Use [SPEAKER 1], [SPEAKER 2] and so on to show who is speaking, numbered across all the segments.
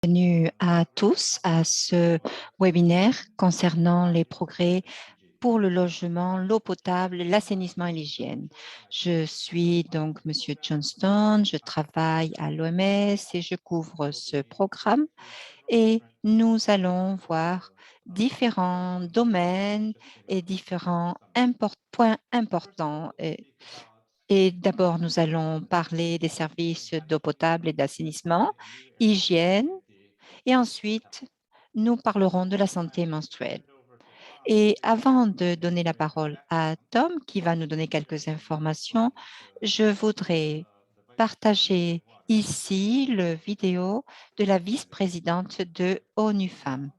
[SPEAKER 1] Bienvenue à tous à ce webinaire concernant les progrès pour le logement, l'eau potable, l'assainissement et l'hygiène. Je suis donc Monsieur Johnston, je travaille à l'OMS et je couvre ce programme et nous allons voir différents domaines et différents points importants. Et d'abord, nous allons parler des services d'eau potable et d'assainissement, hygiène, et ensuite, nous parlerons de la santé menstruelle. Et avant de donner la parole à Tom, qui va nous donner quelques informations, je voudrais partager ici le vidéo de la vice-présidente de ONU Femmes,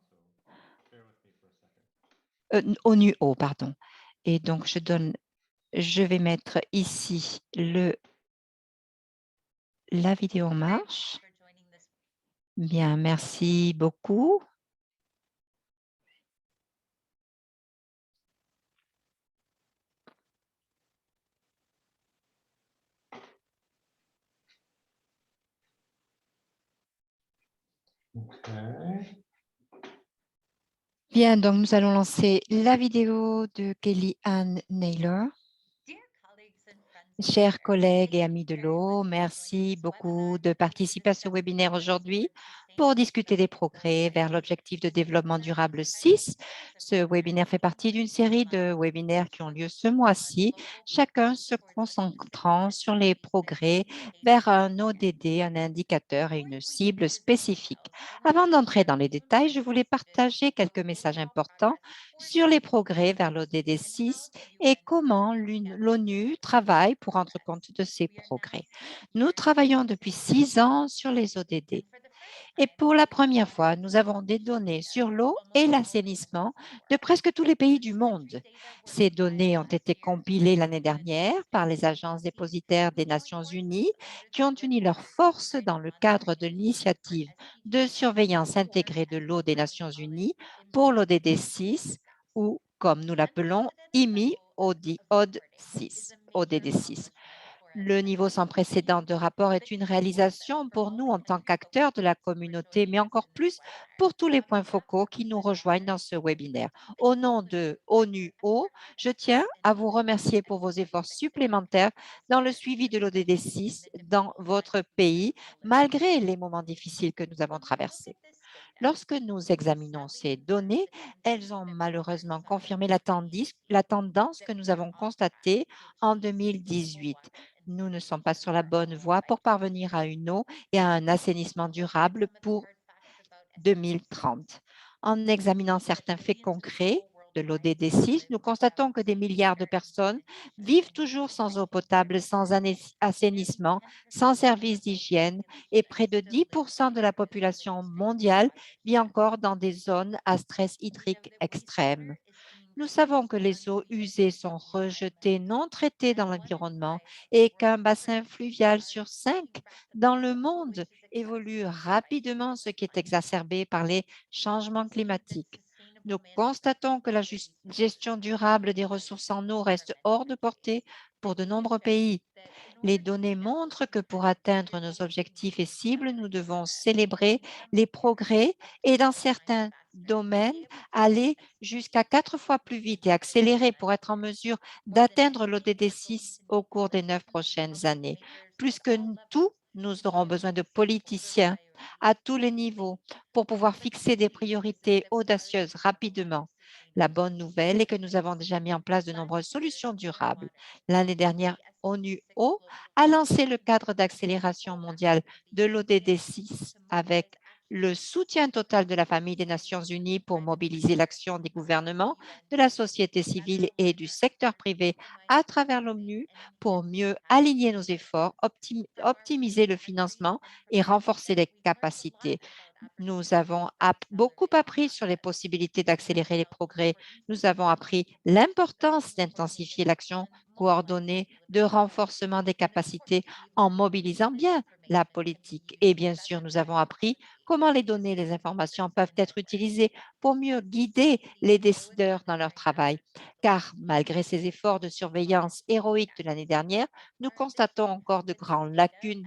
[SPEAKER 1] ONU Eau, pardon. Et donc, je vais mettre ici la vidéo en marche. Bien, merci beaucoup. Bien, donc nous allons lancer la vidéo de Kelly Ann Naylor. Chers collègues et amis de l'eau, merci beaucoup de participer à ce webinaire aujourd'hui pour discuter des progrès vers l'objectif de développement durable 6. Ce webinaire fait partie d'une série de webinaires qui ont lieu ce mois-ci, chacun se concentrant sur les progrès vers un ODD, un indicateur et une cible spécifique. Avant d'entrer dans les détails, je voulais partager quelques messages importants sur les progrès vers l'ODD 6 et comment l'ONU travaille pour rendre compte de ces progrès. Nous travaillons depuis 6 ans sur les ODD. Et pour la première fois, nous avons des données sur l'eau et l'assainissement de presque tous les pays du monde. Ces données ont été compilées l'année dernière par les agences dépositaires des Nations unies qui ont uni leurs forces dans le cadre de l'initiative de surveillance intégrée de l'eau des Nations unies pour l'ODD 6 ou, comme nous l'appelons, IMI ODD 6. Le niveau sans précédent de rapport est une réalisation pour nous en tant qu'acteurs de la communauté, mais encore plus pour tous les points focaux qui nous rejoignent dans ce webinaire. Au nom de ONU Eau, je tiens à vous remercier pour vos efforts supplémentaires dans le suivi de l'ODD 6 dans votre pays, malgré les moments difficiles que nous avons traversés. Lorsque nous examinons ces données, elles ont malheureusement confirmé la tendance que nous avons constatée en 2018. Nous ne sommes pas sur la bonne voie pour parvenir à une eau et à un assainissement durable pour 2030. En examinant certains faits concrets de l'ODD 6, nous constatons que des milliards de personnes vivent toujours sans eau potable, sans assainissement, sans services d'hygiène et près de 10% de la population mondiale vit encore dans des zones à stress hydrique extrême. Nous savons que les eaux usées sont rejetées non traitées dans l'environnement et qu'un bassin fluvial sur 5 dans le monde évolue rapidement, ce qui est exacerbé par les changements climatiques. Nous constatons que la gestion durable des ressources en eau reste hors de portée pour de nombreux pays. Les données montrent que pour atteindre nos objectifs et cibles, nous devons célébrer les progrès et dans certains domaines, aller jusqu'à 4 fois plus vite et accélérer pour être en mesure d'atteindre l'ODD 6 au cours des 9 prochaines années. Plus que tout, nous aurons besoin de politiciens à tous les niveaux pour pouvoir fixer des priorités audacieuses rapidement. La bonne nouvelle est que nous avons déjà mis en place de nombreuses solutions durables. L'année dernière, ONU Eau a lancé le cadre d'accélération mondiale de l'ODD 6 avec le soutien total de la famille des Nations unies pour mobiliser l'action des gouvernements, de la société civile et du secteur privé à travers l'ONU pour mieux aligner nos efforts, optimiser le financement et renforcer les capacités. Nous avons beaucoup appris sur les possibilités d'accélérer les progrès. Nous avons appris l'importance d'intensifier l'action coordonnée de renforcement des capacités en mobilisant bien la politique. Et bien sûr, nous avons appris comment les données et les informations peuvent être utilisées pour mieux guider les décideurs dans leur travail. Car malgré ces efforts de surveillance héroïques de l'année dernière, nous constatons encore de grandes lacunes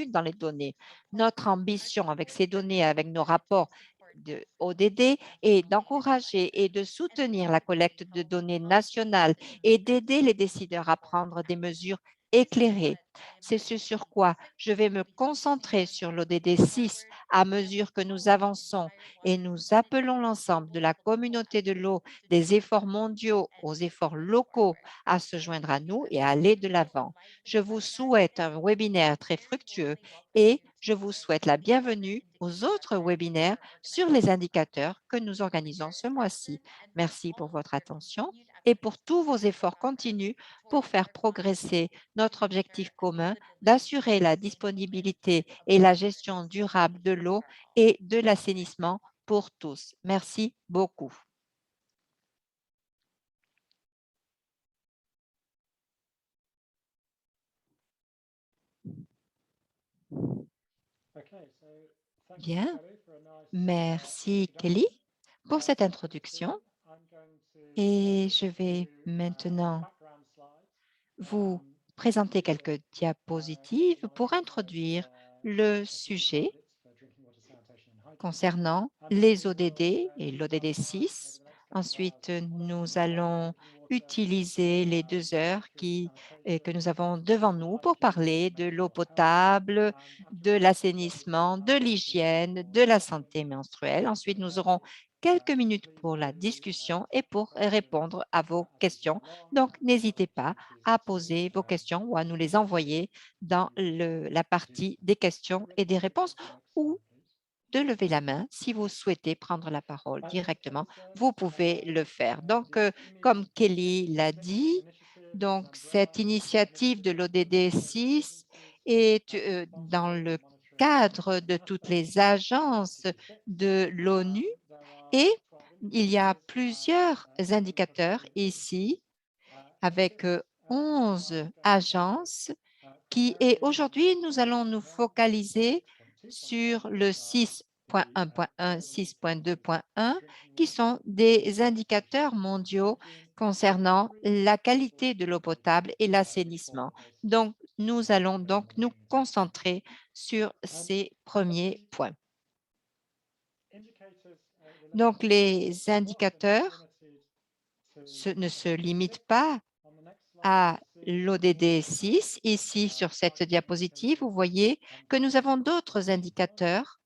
[SPEAKER 1] dans les données. Notre ambition avec ces données avec nos rapports de ODD et d'encourager et de soutenir la collecte de données nationales et d'aider les décideurs à prendre des mesures éclairées. C'est ce sur quoi je vais me concentrer sur l'ODD 6 à mesure que nous avançons et nous appelons l'ensemble de la communauté de l'eau, des efforts mondiaux aux efforts locaux à se joindre à nous et à aller de l'avant. Je vous souhaite un webinaire très fructueux et je vous souhaite la bienvenue aux autres webinaires sur les indicateurs que nous organisons ce mois-ci. Merci pour votre attention et pour tous vos efforts continus pour faire progresser notre objectif commun d'assurer la disponibilité et la gestion durable de l'eau et de l'assainissement pour tous. Merci beaucoup. Bien, merci Kelly pour cette introduction et je vais maintenant vous présenter quelques diapositives pour introduire le sujet concernant les ODD et l'ODD 6. Ensuite, nous allons utiliser les 2 heures que nous avons devant nous pour parler de l'eau potable, de l'assainissement, de l'hygiène, de la santé menstruelle. Ensuite, nous aurons quelques minutes pour la discussion et pour répondre à vos questions. Donc, n'hésitez pas à poser vos questions ou à nous les envoyer dans la partie des questions et des réponses ou de lever la main. Si vous souhaitez prendre la parole directement, vous pouvez le faire. Donc, comme Kelly l'a dit, donc cette initiative de l'ODD 6 est dans le cadre de toutes les agences de l'ONU et il y a plusieurs indicateurs ici avec 11 agences et aujourd'hui, nous allons nous focaliser sur le 6.1.1, 6.2.1, qui sont des indicateurs mondiaux concernant la qualité de l'eau potable et l'assainissement. Donc, nous allons donc nous concentrer sur ces premiers points. Donc, les indicateurs ne se limitent pas à l'ODD 6. Ici, sur cette diapositive, vous voyez que nous avons d'autres indicateurs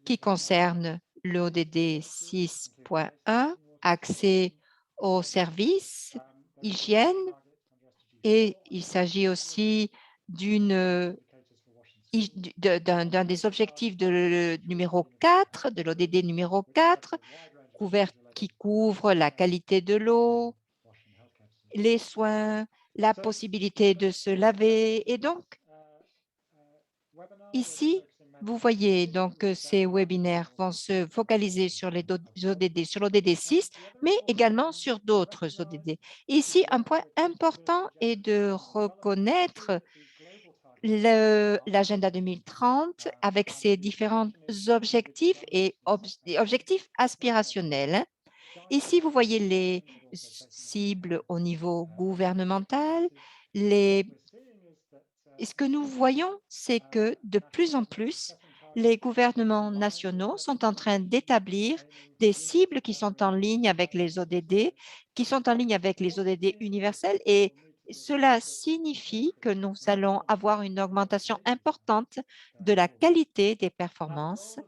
[SPEAKER 1] qui concernent l'ODD 6.1, accès aux services, hygiène, et il s'agit aussi d'un des objectifs de numéro 4, de l'ODD numéro 4, qui couvre la qualité de l'eau, les soins, la possibilité de se laver. Et donc, ici, vous voyez donc que ces webinaires vont se focaliser sur les ODD, sur l'ODD 6, mais également sur d'autres ODD. Ici, un point important est de reconnaître l'agenda 2030 avec ses différents objectifs et objectifs aspirationnels. Ici, vous voyez les cibles au niveau gouvernemental. Et ce que nous voyons, c'est que de plus en plus, les gouvernements nationaux sont en train d'établir des cibles qui sont en ligne avec les ODD, qui sont en ligne avec les ODD universels et cela signifie que nous allons avoir une augmentation importante de la qualité des performances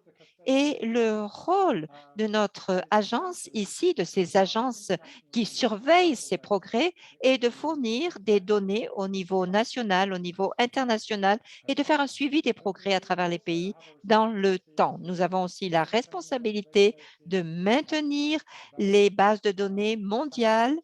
[SPEAKER 1] et le rôle de notre agence ici, de ces agences qui surveillent ces progrès, est de fournir des données au niveau national, au niveau international et de faire un suivi des progrès à travers les pays dans le temps. Nous avons aussi la responsabilité de maintenir les bases de données mondiales,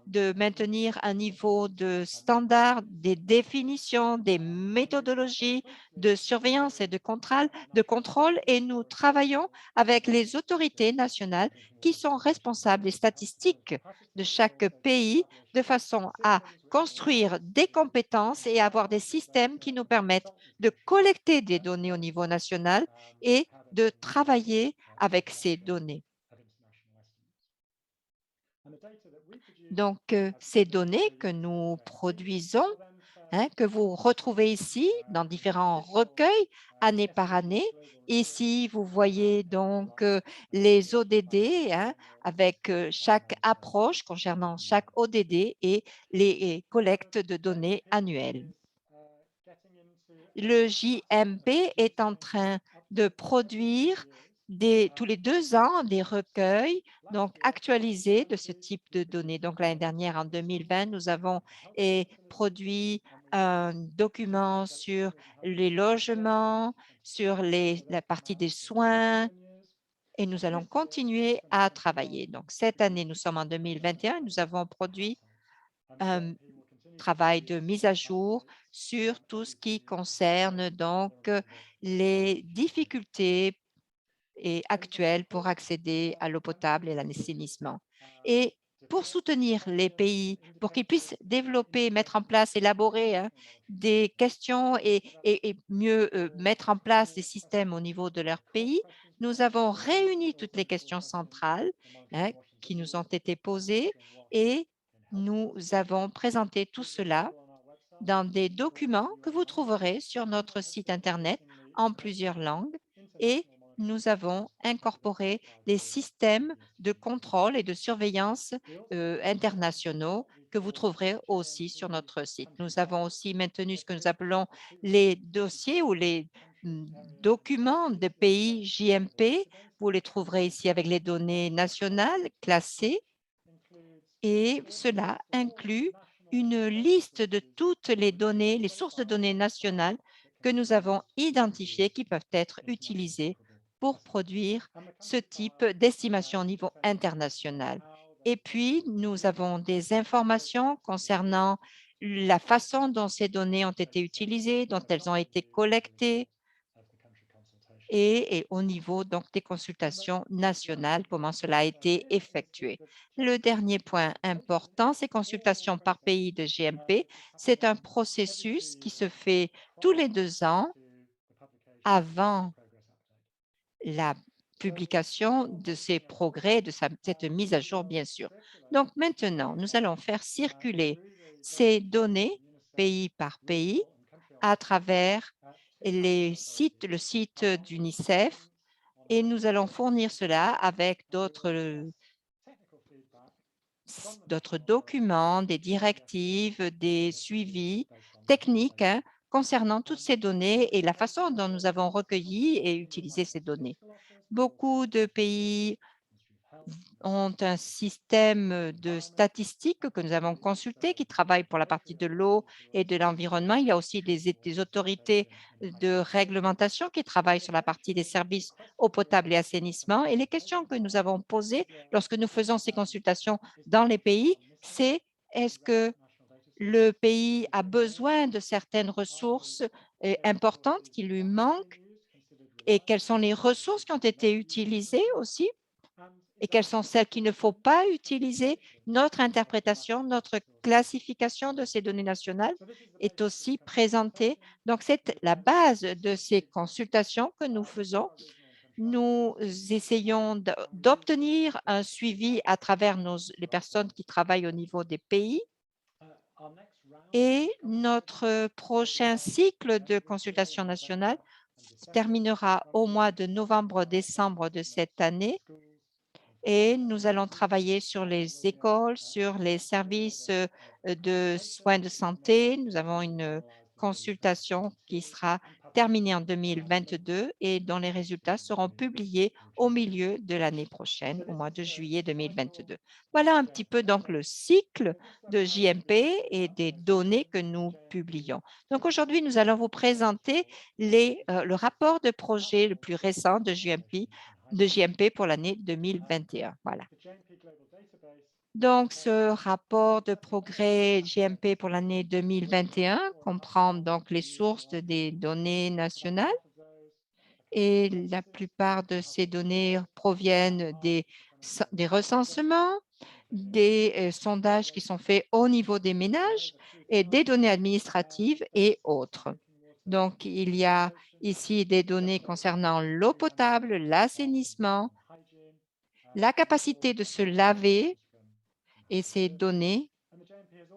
[SPEAKER 1] de maintenir un niveau de standard, des définitions, des méthodologies de surveillance et de contrôle et nous travaillons avec les autorités nationales qui sont responsables des statistiques de chaque pays de façon à construire des compétences et avoir des systèmes qui nous permettent de collecter des données au niveau national et de travailler avec ces données. Donc, ces données que nous produisons que vous retrouvez ici dans différents recueils année par année. Ici, vous voyez donc les ODD avec chaque approche concernant chaque ODD et les collectes de données annuelles. Le JMP est en train de produire tous les 2 ans des recueils donc actualisés de ce type de données. Donc l'année dernière, en 2020, nous avons produit un document sur les logements, sur la partie des soins, et nous allons continuer à travailler. Donc cette année, nous sommes en 2021, nous avons produit un travail de mise à jour sur tout ce qui concerne donc les difficultés actuelles pour accéder à l'eau potable et l'assainissement. Et pour soutenir les pays, pour qu'ils puissent développer, mettre en place, élaborer des questions et mieux mettre en place des systèmes au niveau de leur pays, nous avons réuni toutes les questions centrales hein, qui nous ont été posées et nous avons présenté tout cela dans des documents que vous trouverez sur notre site Internet en plusieurs langues et nous avons incorporé des systèmes de contrôle et de surveillance internationaux que vous trouverez aussi sur notre site. Nous avons aussi maintenu ce que nous appelons les dossiers ou les documents de pays JMP. Vous les trouverez ici avec les données nationales classées et cela inclut une liste de toutes les données, les sources de données nationales que nous avons identifiées qui peuvent être utilisées pour produire ce type d'estimation au niveau international. Et puis, nous avons des informations concernant la façon dont ces données ont été utilisées, dont elles ont été collectées, et au niveau donc des consultations nationales, comment cela a été effectué. Le dernier point important, ces consultations par pays de GMP, c'est un processus qui se fait tous les 2 ans avant la publication de ces progrès, de cette mise à jour, bien sûr. Donc maintenant, nous allons faire circuler ces données pays par pays à travers le site d'UNICEF et nous allons fournir cela avec d'autres documents, des directives, des suivis techniques concernant toutes ces données et la façon dont nous avons recueilli et utilisé ces données. Beaucoup de pays ont un système de statistiques que nous avons consulté, qui travaillent pour la partie de l'eau et de l'environnement. Il y a aussi des autorités de réglementation qui travaillent sur la partie des services eau potable et assainissement. Et les questions que nous avons posées lorsque nous faisons ces consultations dans les pays, c'est est-ce que le pays a besoin de certaines ressources importantes qui lui manquent et quelles sont les ressources qui ont été utilisées aussi et quelles sont celles qu'il ne faut pas utiliser. Notre interprétation, notre classification de ces données nationales est aussi présentée. Donc, c'est la base de ces consultations que nous faisons. Nous essayons d'obtenir un suivi à travers les personnes qui travaillent au niveau des pays. Et notre prochain cycle de consultation nationale terminera au mois de novembre-décembre de cette année et nous allons travailler sur les écoles, sur les services de soins de santé. Nous avons une consultation qui sera terminée en 2022 et dont les résultats seront publiés au milieu de l'année prochaine, au mois de juillet 2022. Voilà un petit peu donc le cycle de JMP et des données que nous publions. Donc aujourd'hui, nous allons vous présenter le rapport de projet le plus récent de JMP pour l'année 2021. Voilà. Donc, ce rapport de progrès JMP pour l'année 2021 comprend donc les sources des données nationales et la plupart de ces données proviennent des recensements, des sondages qui sont faits au niveau des ménages et des données administratives et autres. Donc, il y a ici des données concernant l'eau potable, l'assainissement, la capacité de se laver et ces données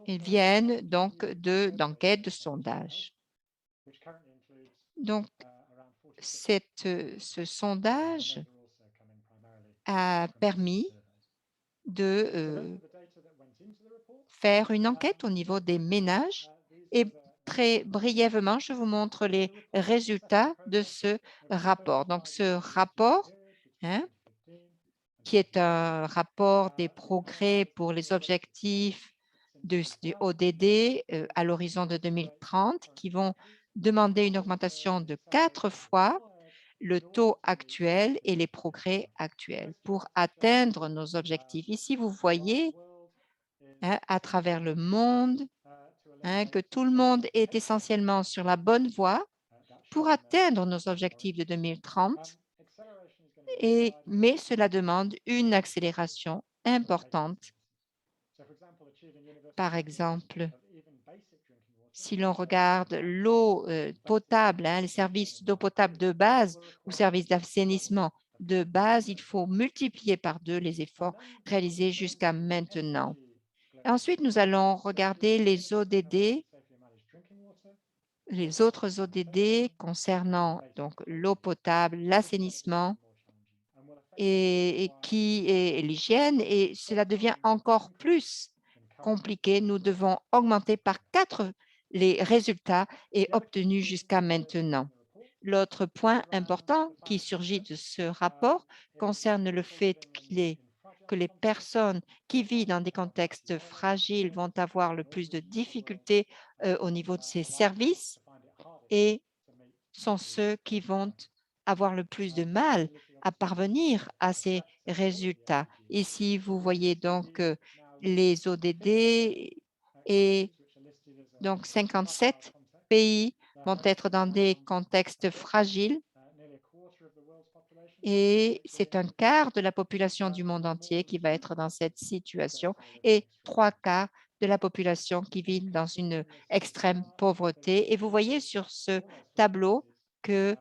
[SPEAKER 1] Ils viennent donc d'enquêtes, de sondages. Donc, ce sondage a permis de faire une enquête au niveau des ménages et très brièvement, je vous montre les résultats de ce rapport. Donc, ce rapport, hein, qui est un rapport des progrès pour les objectifs du ODD à l'horizon de 2030, qui vont demander une augmentation de 4 fois le taux actuel et les progrès actuels pour atteindre nos objectifs. Ici, vous voyez, hein, à travers le monde, hein, que tout le monde est essentiellement sur la bonne voie pour atteindre nos objectifs de 2030, mais cela demande une accélération importante. Par exemple, si l'on regarde l'eau potable, hein, les services d'eau potable de base ou services d'assainissement de base, il faut multiplier par 2 les efforts réalisés jusqu'à maintenant. Ensuite, nous allons regarder les autres ODD concernant donc l'eau potable, l'assainissement et l'hygiène, et cela devient encore plus compliqué. Nous devons augmenter par 4 les résultats et obtenus jusqu'à maintenant. L'autre point important qui surgit de ce rapport concerne le fait que les personnes qui vivent dans des contextes fragiles vont avoir le plus de difficultés au niveau de ces services et sont ceux qui vont avoir le plus de mal à parvenir à ces résultats. Ici, vous voyez donc les ODD et donc 57 pays vont être dans des contextes fragiles et c'est un quart de la population du monde entier qui va être dans cette situation et 3 quarts de la population qui vit dans une extrême pauvreté. Et vous voyez sur ce tableau que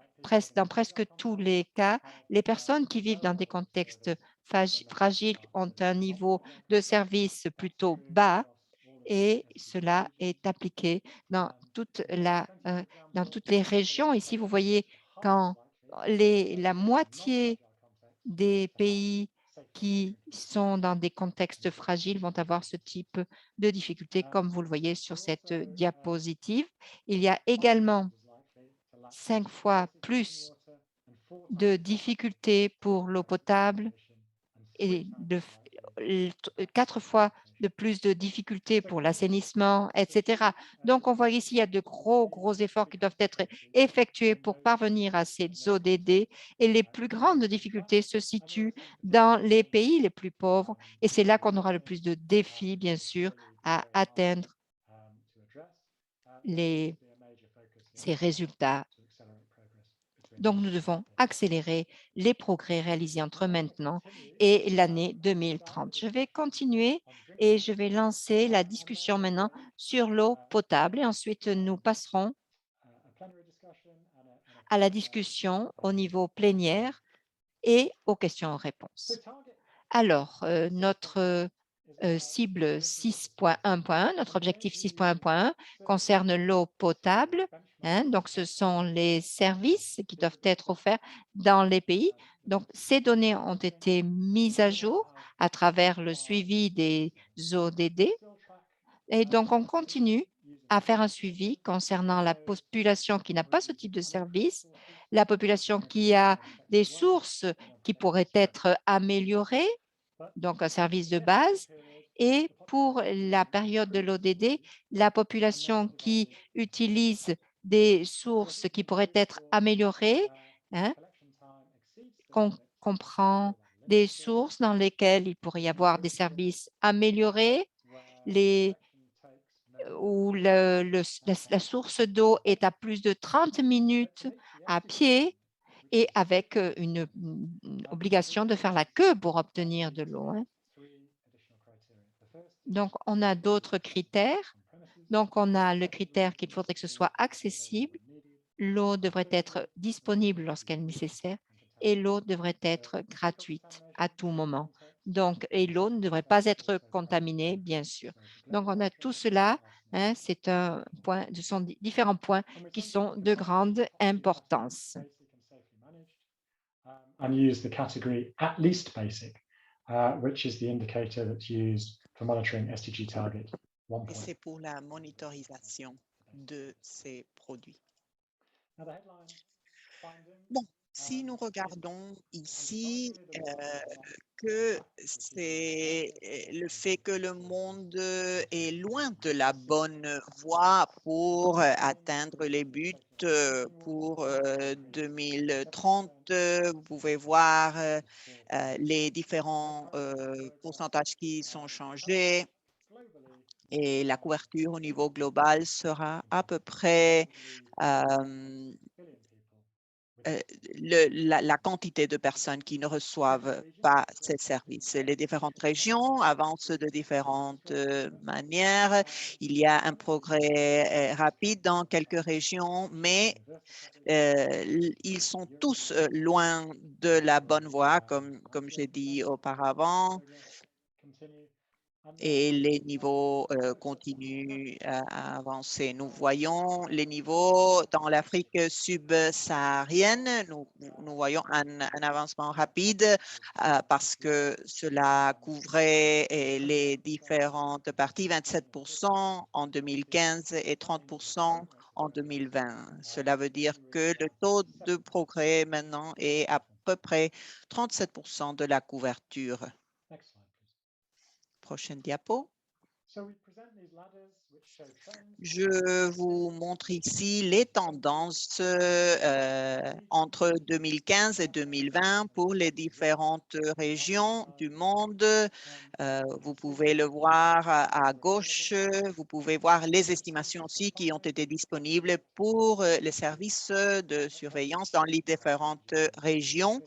[SPEAKER 1] dans presque tous les cas, les personnes qui vivent dans des contextes fragiles ont un niveau de service plutôt bas et cela est appliqué dans toutes les régions. Ici, vous voyez quand la moitié des pays qui sont dans des contextes fragiles vont avoir ce type de difficultés, comme vous le voyez sur cette diapositive. Il y a également 5 fois plus de difficultés pour l'eau potable et 4 fois de plus de difficultés pour l'assainissement, etc. Donc, on voit ici, il y a de gros efforts qui doivent être effectués pour parvenir à ces ODD et les plus grandes difficultés se situent dans les pays les plus pauvres et c'est là qu'on aura le plus de défis, bien sûr, à atteindre ces résultats. Donc, nous devons accélérer les progrès réalisés entre maintenant et l'année 2030. Je vais continuer et je vais lancer la discussion maintenant sur l'eau potable et ensuite nous passerons à la discussion au niveau plénière et aux questions-réponses. Alors, notre cible 6.1.1, notre objectif 6.1.1 concerne l'eau potable. Hein, donc, ce sont les services qui doivent être offerts dans les pays. Donc, ces données ont été mises à jour à travers le suivi des ODD. Et donc, on continue à faire un suivi concernant la population qui n'a pas ce type de service, la population qui a des sources qui pourraient être améliorées, donc un service de base. Et pour la période de l'ODD, la population qui utilise des sources qui pourraient être améliorées, hein, comprend des sources dans lesquelles il pourrait y avoir des services améliorés, où la source d'eau est à plus de 30 minutes à pied et avec une obligation de faire la queue pour obtenir de l'eau. Hein. Donc, on a d'autres critères. Donc, on a le critère qu'il faudrait que ce soit accessible. L'eau devrait être disponible lorsqu'elle est nécessaire et l'eau devrait être gratuite à tout moment. Donc, et l'eau ne devrait pas être contaminée, bien sûr. Donc, on a tout cela, hein, c'est un point, ce sont différents points qui sont de grande importance.
[SPEAKER 2] And use the category at least basic, which is the indicator that's used for monitoring SDG target
[SPEAKER 3] Et
[SPEAKER 2] 1.
[SPEAKER 3] c'est pour la monitorisation de ces produits.
[SPEAKER 2] Now, the headline finding,
[SPEAKER 3] Bon, si nous regardons ici que c'est le fait que le monde est loin de la bonne voie pour atteindre les buts pour 2030, vous pouvez voir les différents pourcentages qui sont changés et la couverture au niveau global sera à peu près la quantité de personnes qui ne reçoivent pas ces services. Les différentes régions avancent de différentes manières. Il y a un progrès rapide dans quelques régions, mais ils sont tous loin de la bonne voie, comme j'ai dit auparavant. Et les niveaux continuent à avancer. Nous voyons les niveaux dans l'Afrique subsaharienne. Nous voyons un avancement rapide parce que cela couvrait les différentes parties, 27% en 2015 et 30% en 2020. Cela veut dire que le taux de progrès maintenant est à peu près 37% de la couverture.
[SPEAKER 2] next slide, please.
[SPEAKER 3] Prochaine diapo.
[SPEAKER 2] So we present these ladders which show trends.
[SPEAKER 3] Je vous montre ici les tendances entre 2015 et 2020 pour les différentes régions du monde. Vous pouvez le voir à gauche. Vous pouvez voir les estimations aussi qui ont été disponibles pour les services de surveillance dans les différentes régions.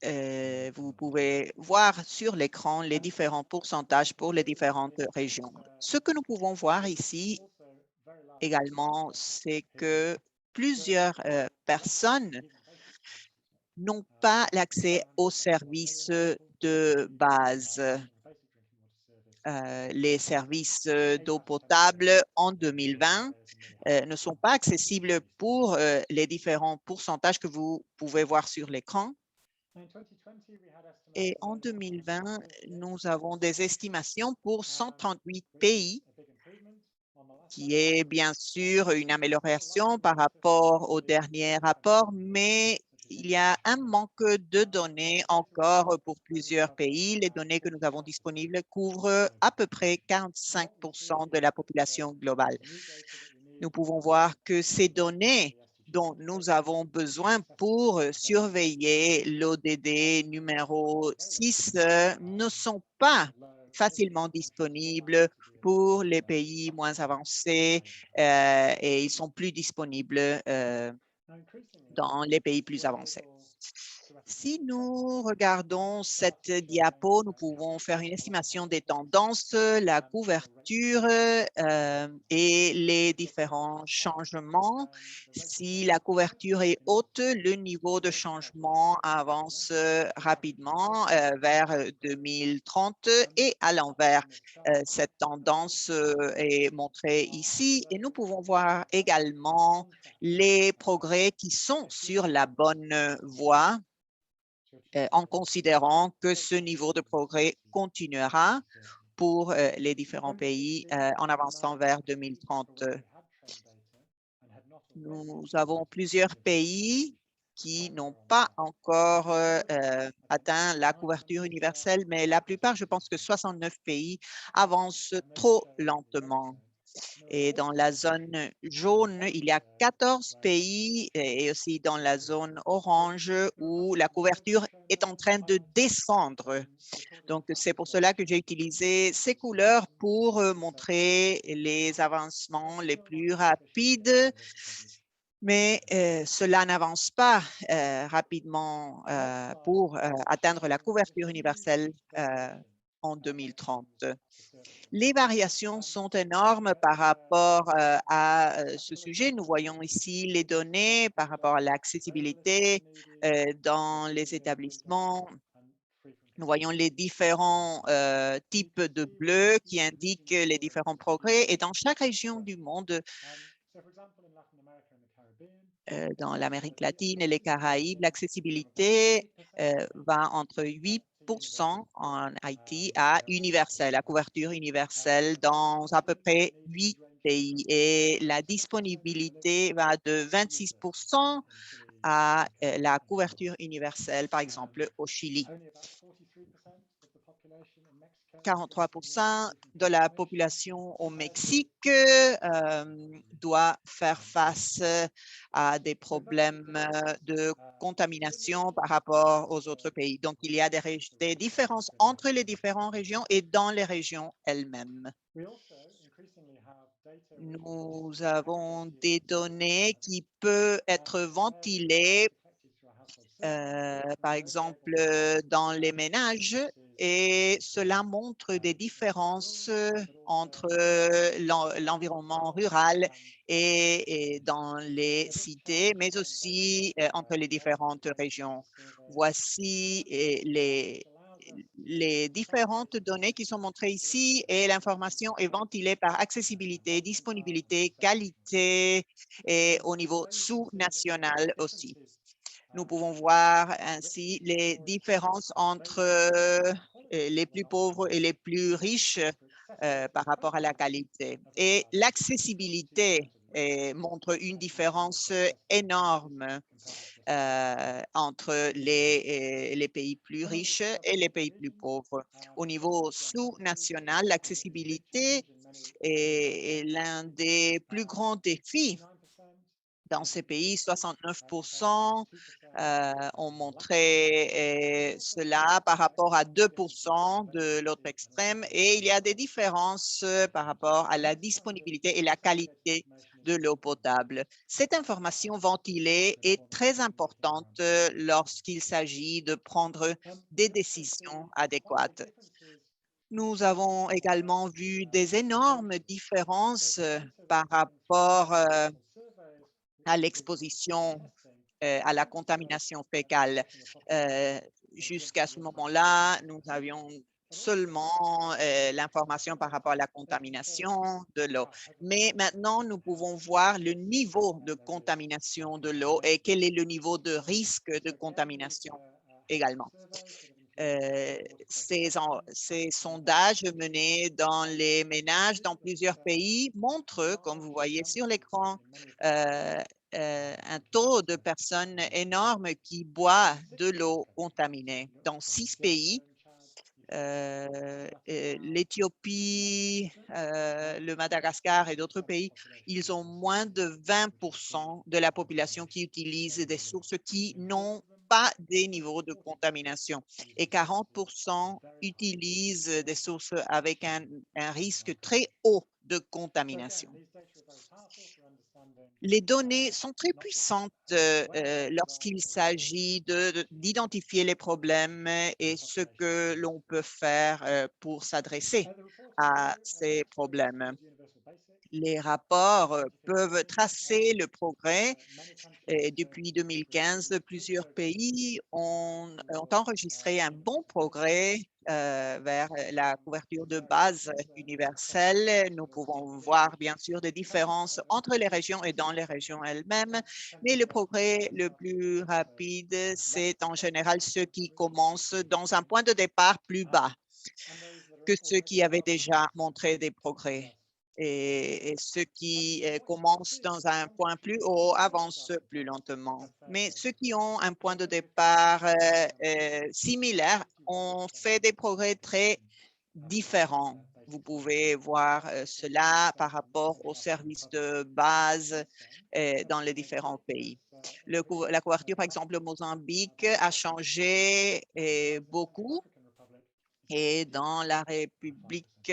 [SPEAKER 3] Vous pouvez voir sur l'écran les différents pourcentages pour les différentes régions. Ce que nous pouvons voir ici également, c'est que plusieurs personnes n'ont pas l'accès aux services de base. Les services d'eau potable en 2020 ne sont pas accessibles pour les différents pourcentages que vous pouvez voir sur l'écran. Et en 2020, nous avons des estimations pour 138 pays, qui est bien sûr une amélioration par rapport au dernier rapport, mais il y a un manque de données encore pour plusieurs pays. Les données que nous avons disponibles couvrent à peu près 45% de la population globale. Nous pouvons voir que ces données dont nous avons besoin pour surveiller l'ODD numéro 6 ne sont pas facilement disponibles pour les pays moins avancés et ils sont plus disponibles dans les pays plus avancés. Si nous regardons cette diapo, nous pouvons faire une estimation des tendances, la couverture et les différents changements. Si la couverture est haute, le niveau de changement avance rapidement vers 2030 et à l'envers. Cette tendance est montrée ici et nous pouvons voir également les progrès qui sont sur la bonne voie en considérant que ce niveau de progrès continuera pour les différents pays en avançant vers 2030. Nous avons plusieurs pays qui n'ont pas encore atteint la couverture universelle, mais la plupart, je pense que 69 pays avancent trop lentement. Et dans la zone jaune, il y a 14 pays et aussi dans la zone orange où la couverture est en train de descendre. Donc, c'est pour cela que j'ai utilisé ces couleurs pour montrer les avancements les plus rapides. Mais cela n'avance pas rapidement pour atteindre la couverture universelle en 2030. Les variations sont énormes par rapport à ce sujet. Nous voyons ici les données par rapport à l'accessibilité dans les établissements. Nous voyons les différents types de bleus qui indiquent les différents progrès. Et dans chaque région du monde, dans l'Amérique latine et les Caraïbes, l'accessibilité va entre 8% en Haïti à universel, à couverture universelle dans à peu près 8 pays. Et la disponibilité va de 26% à la couverture universelle, par exemple, au Chili. 43% de la population au Mexique doit faire face à des problèmes de contamination par rapport aux autres pays. Donc, il y a des différences entre les différentes régions et dans les régions elles-mêmes. Nous avons des données qui peuvent être ventilées, par exemple, dans les ménages, et cela montre des différences entre l'environnement rural et dans les cités, mais aussi entre les différentes régions. Voici les différentes données qui sont montrées ici et l'information est ventilée par accessibilité, disponibilité, qualité et au niveau sous-national aussi. Nous pouvons voir ainsi les différences entre les plus pauvres et les plus riches par rapport à la qualité. Et l'accessibilité montre une différence énorme entre les pays plus riches et les pays plus pauvres. Au niveau sous-national, l'accessibilité est l'un des plus grands défis dans ces pays. 69% ont montré cela par rapport à 2% de l'autre extrême. Et il y a des différences par rapport à la disponibilité et la qualité de l'eau potable. Cette information ventilée est très importante lorsqu'il s'agit de prendre des décisions adéquates. Nous avons également vu des énormes différences par rapport à l'exposition à la contamination fécale. Jusqu'à ce moment-là, nous avions seulement l'information par rapport à la contamination de l'eau. Mais maintenant, nous pouvons voir le niveau de contamination de l'eau et quel est le niveau de risque de contamination également. Ces sondages menés dans les ménages dans plusieurs pays montrent, comme vous voyez sur l'écran, un taux de personnes énorme qui boivent de l'eau contaminée. Dans 6 pays, l'Éthiopie, le Madagascar et d'autres pays, ils ont moins de 20% de la population qui utilise des sources qui n'ont pas des niveaux de contamination et 40% utilisent des sources avec un risque très haut de contamination. Les données sont très puissantes lorsqu'il s'agit d'identifier les problèmes et ce que l'on peut faire pour s'adresser à ces problèmes. Les rapports peuvent tracer le progrès. Et depuis 2015, plusieurs pays ont enregistré un bon progrès vers la couverture de base universelle. Nous pouvons voir bien sûr des différences entre les régions et dans les régions elles-mêmes, mais le progrès le plus rapide, c'est en général ceux qui commencent dans un point de départ plus bas que ceux qui avaient déjà montré des progrès. Et ceux qui commencent dans un point plus haut avancent plus lentement. Mais ceux qui ont un point de départ similaire ont fait des progrès très différents. Vous pouvez voir cela par rapport aux services de base dans les différents pays. La couverture, par exemple, au Mozambique a changé beaucoup et dans la République,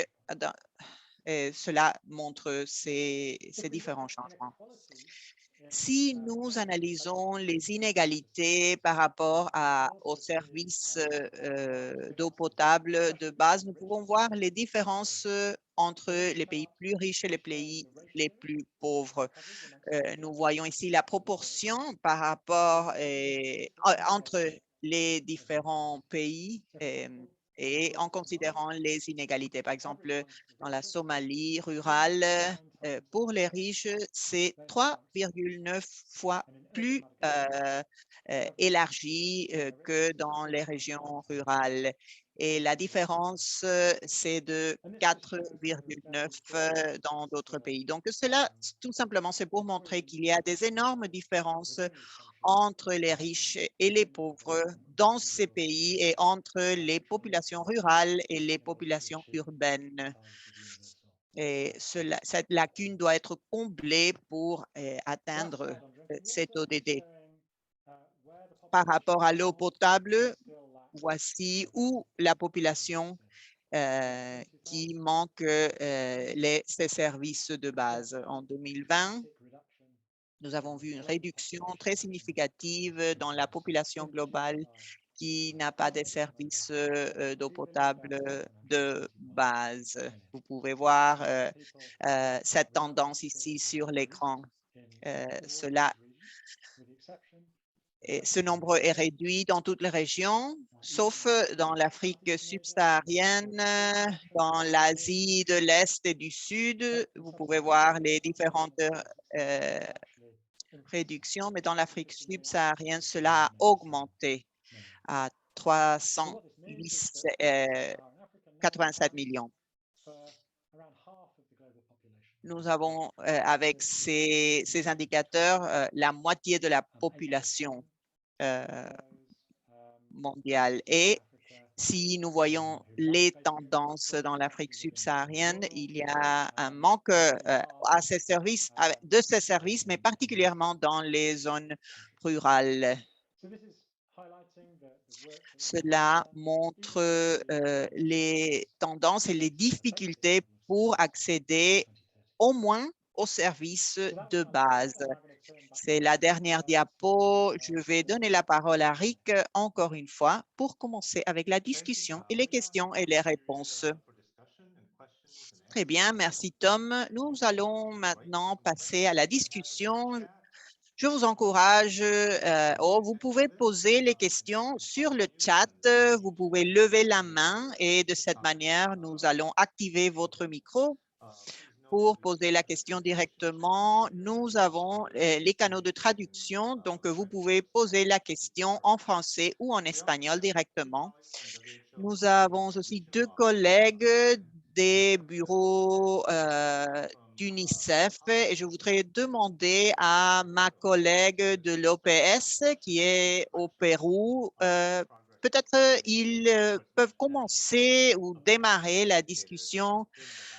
[SPEAKER 3] cela montre ces différents changements. Si nous analysons les inégalités par rapport aux services d'eau potable de base, nous pouvons voir les différences entre les pays plus riches et les pays les plus pauvres. Nous voyons ici la proportion par rapport entre les différents pays et en considérant les inégalités. Par exemple, dans la Somalie rurale, pour les riches, c'est 3,9 fois plus élargi que dans les régions rurales. Et la différence, c'est de 4,9 dans d'autres pays. Donc, cela, tout simplement, c'est pour montrer qu'il y a des énormes différences entre les riches et les pauvres dans ces pays et entre les populations rurales et les populations urbaines. Et cette lacune doit être comblée pour atteindre cet ODD. Par rapport à l'eau potable, voici où la population qui manque ces services de base. En 2020, nous avons vu une réduction très significative dans la population globale qui n'a pas de services d'eau potable de base. Vous pouvez voir cette tendance ici sur l'écran. Ce nombre est réduit dans toutes les régions, sauf dans l'Afrique subsaharienne, dans l'Asie de l'Est et du Sud. Vous pouvez voir les différentes réductions, mais dans l'Afrique subsaharienne, cela a augmenté à 387 millions. Nous avons, avec ces indicateurs, la moitié de la population mondiale. Et si nous voyons les tendances dans l'Afrique subsaharienne, il y a un manque de ces services, mais particulièrement dans les zones rurales. Cela montre les tendances et les difficultés pour accéder au moins aux services de base. C'est la dernière diapo. Je vais donner la parole à Rick encore une fois pour commencer avec la discussion et les questions et les réponses. Très bien, merci Tom. Nous allons maintenant passer à la discussion. Je vous encourage, vous pouvez poser les questions sur le chat, vous pouvez lever la main et de cette manière, nous allons activer votre micro pour poser la question directement. Nous avons les canaux de traduction, donc vous pouvez poser la question en français ou en espagnol directement. Nous avons aussi 2 collègues des bureaux d'UNICEF et je voudrais demander à ma collègue de l'OPS qui est au Pérou, peut-être ils peuvent commencer ou démarrer la discussion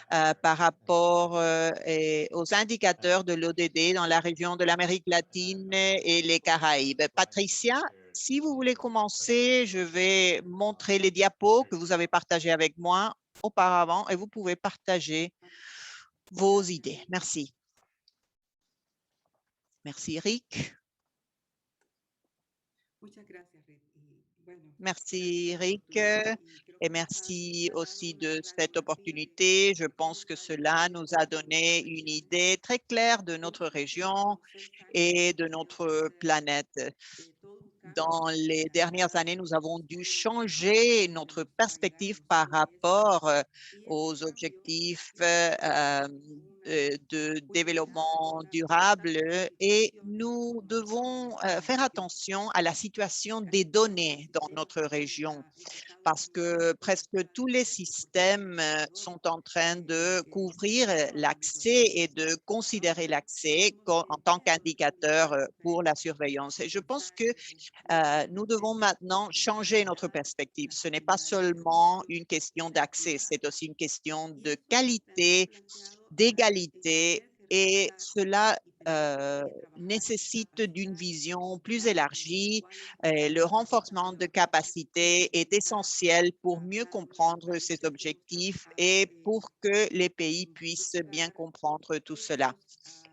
[SPEAKER 3] par rapport aux indicateurs de l'ODD dans la région de l'Amérique latine et les Caraïbes. Patricia, si vous voulez commencer, je vais montrer les diapos que vous avez partagées avec moi auparavant et vous pouvez partager vos idées. Merci. Merci, Rick. Merci, Rick. Et merci aussi de cette opportunité. Je pense que cela nous a donné une idée très claire de notre région et de notre planète. Dans les dernières années, nous avons dû changer notre perspective par rapport aux objectifs de développement durable et nous devons faire attention à la situation des données dans notre région parce que presque tous les systèmes sont en train de couvrir l'accès et de considérer l'accès en tant qu'indicateur pour la surveillance. Et je pense que nous devons maintenant changer notre perspective. Ce n'est pas seulement une question d'accès, c'est aussi une question de qualité, d'égalité et cela nécessite d'une vision plus élargie. Le renforcement de capacité est essentiel pour mieux comprendre ces objectifs et pour que les pays puissent bien comprendre tout cela.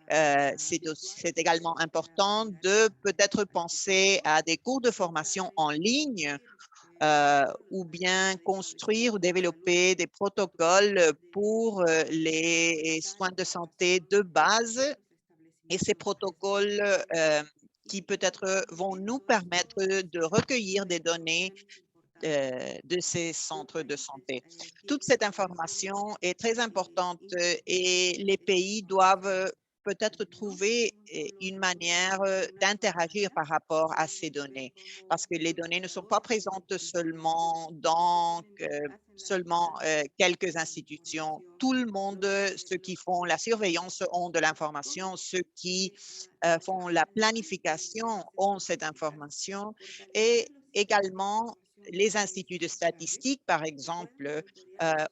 [SPEAKER 3] C'est également important de peut-être penser à des cours de formation en ligne ou bien construire ou développer des protocoles pour les soins de santé de base. Et ces protocoles qui peut-être vont nous permettre de recueillir des données de ces centres de santé. Toute cette information est très importante et les pays doivent peut-être trouver une manière d'interagir par rapport à ces données, parce que les données ne sont pas présentes seulement dans quelques institutions. Tout le monde, ceux qui font la surveillance ont de l'information, ceux qui font la planification ont cette information et également les instituts de statistique, par exemple,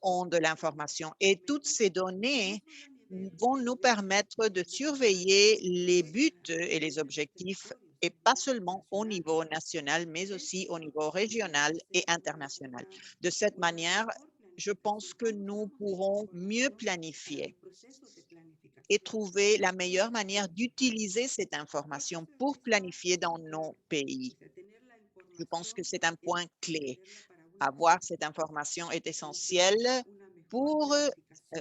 [SPEAKER 3] ont de l'information. Et toutes ces données vont nous permettre de surveiller les buts et les objectifs, et pas seulement au niveau national, mais aussi au niveau régional et international. De cette manière, je pense que nous pourrons mieux planifier et trouver la meilleure manière d'utiliser cette information pour planifier dans nos pays. Je pense que c'est un point clé. Avoir cette information est essentiel pour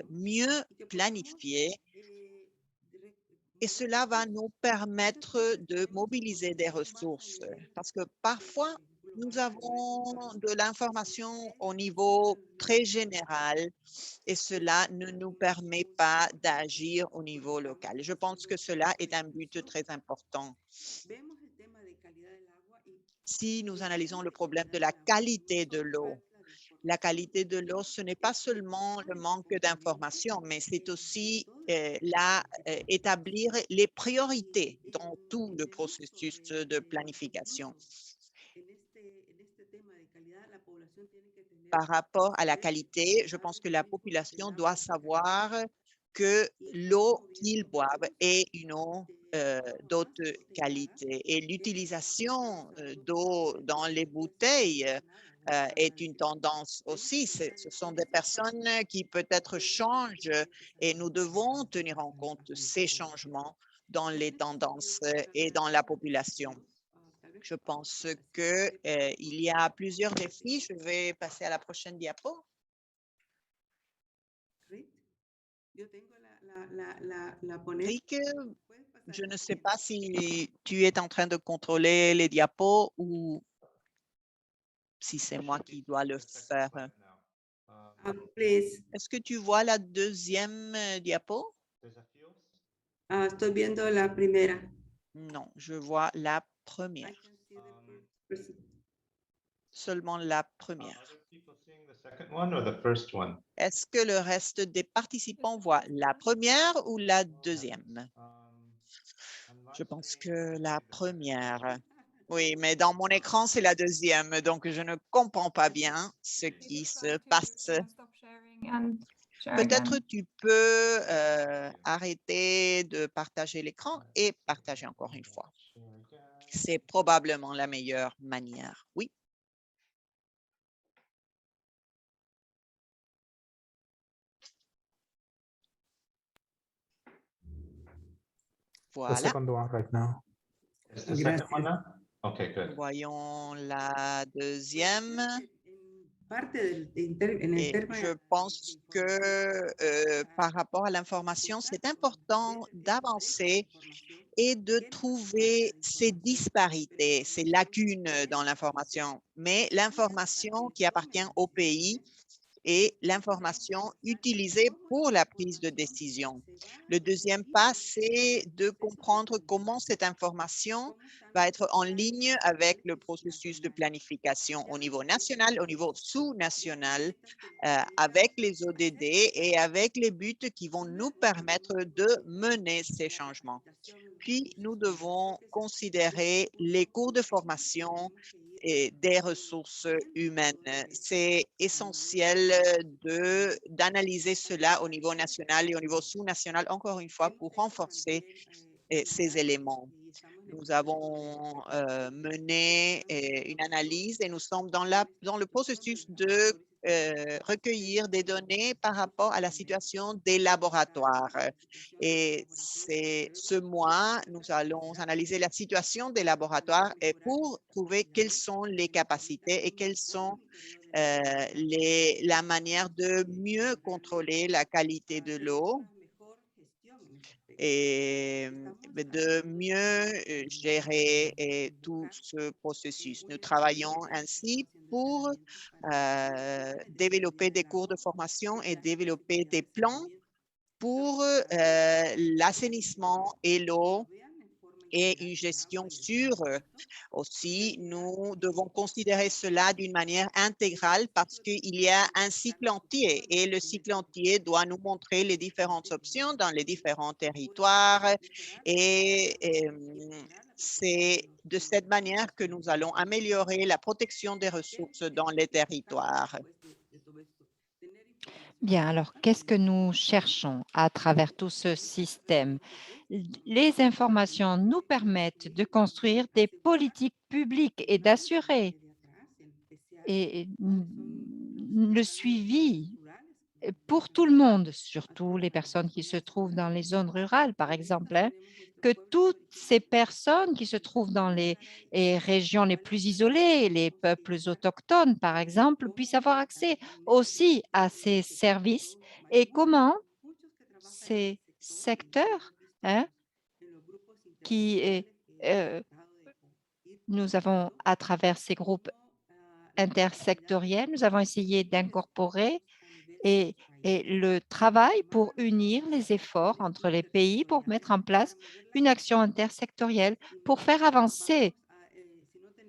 [SPEAKER 3] mieux planifier et cela va nous permettre de mobiliser des ressources parce que parfois, nous avons de l'information au niveau très général et cela ne nous permet pas d'agir au niveau local. Je pense que cela est un but très important. Si nous analysons le problème de la qualité de l'eau, la qualité de l'eau, ce n'est pas seulement le manque d'informations, mais c'est aussi établir les priorités dans tout le processus de planification. Par rapport à la qualité, je pense que la population doit savoir que l'eau qu'ils boivent est une eau d'haute qualité et l'utilisation d'eau dans les bouteilles est une tendance aussi. Ce sont des personnes qui peut-être changent et nous devons tenir en compte ces changements dans les tendances et dans la population. Je pense qu'il y a plusieurs défis. Je vais passer à la prochaine diapo. Rick, je ne sais pas si tu es en train de contrôler les diapos ou si c'est moi qui dois le faire. Est-ce que tu vois la deuxième diapo?
[SPEAKER 4] Estoy viendo la primera.
[SPEAKER 3] Non, je vois la première. Seulement la première. Est-ce que le reste des participants voient la première ou la deuxième? Je pense que la première. Oui, mais dans mon écran, c'est la deuxième, donc je ne comprends pas bien ce qui se passe. Peut-être tu peux arrêter de partager l'écran et partager encore une fois. C'est probablement la meilleure manière. Oui.
[SPEAKER 5] The
[SPEAKER 3] Voilà.
[SPEAKER 5] second one right now.
[SPEAKER 6] Is the second one now? Okay, good.
[SPEAKER 3] Voyons la deuxième. Et je
[SPEAKER 4] Je
[SPEAKER 3] pense que par rapport à l'information, c'est important d'avancer et de trouver ces disparités, ces lacunes dans l'information. Mais l'information qui appartient au pays et l'information utilisée pour la prise de décision. Le deuxième pas, c'est de comprendre comment cette information va être en ligne avec le processus de planification au niveau national, au niveau sous-national, avec les ODD et avec les buts qui vont nous permettre de mener ces changements. Puis, nous devons considérer les cours de formation et des ressources humaines. C'est essentiel d'analyser cela au niveau national et au niveau sous-national, encore une fois, pour renforcer ces éléments. Nous avons mené une analyse et nous sommes dans le processus de recueillir des données par rapport à la situation des laboratoires. Et ce mois, nous allons analyser la situation des laboratoires et pour trouver quelles sont les capacités et quelles sont la manière de mieux contrôler la qualité de l'eau et de mieux gérer tout ce processus. Nous travaillons ainsi pour développer des cours de formation et développer des plans pour l'assainissement et l'eau et une gestion sûre. Aussi, nous devons considérer cela d'une manière intégrale parce qu'il y a un cycle entier et le cycle entier doit nous montrer les différentes options dans les différents territoires et c'est de cette manière que nous allons améliorer la protection des ressources dans les territoires.
[SPEAKER 1] Bien, alors qu'est-ce que nous cherchons à travers tout ce système? Les informations nous permettent de construire des politiques publiques et d'assurer le suivi pour tout le monde, surtout les personnes qui se trouvent dans les zones rurales, par exemple, hein, que toutes ces personnes qui se trouvent dans les régions les plus isolées, les peuples autochtones, par exemple, puissent avoir accès aussi à ces services et comment ces secteurs, hein, qui nous avons à travers ces groupes intersectoriels, nous avons essayé d'incorporer et le travail pour unir les efforts entre les pays pour mettre en place une action intersectorielle pour faire avancer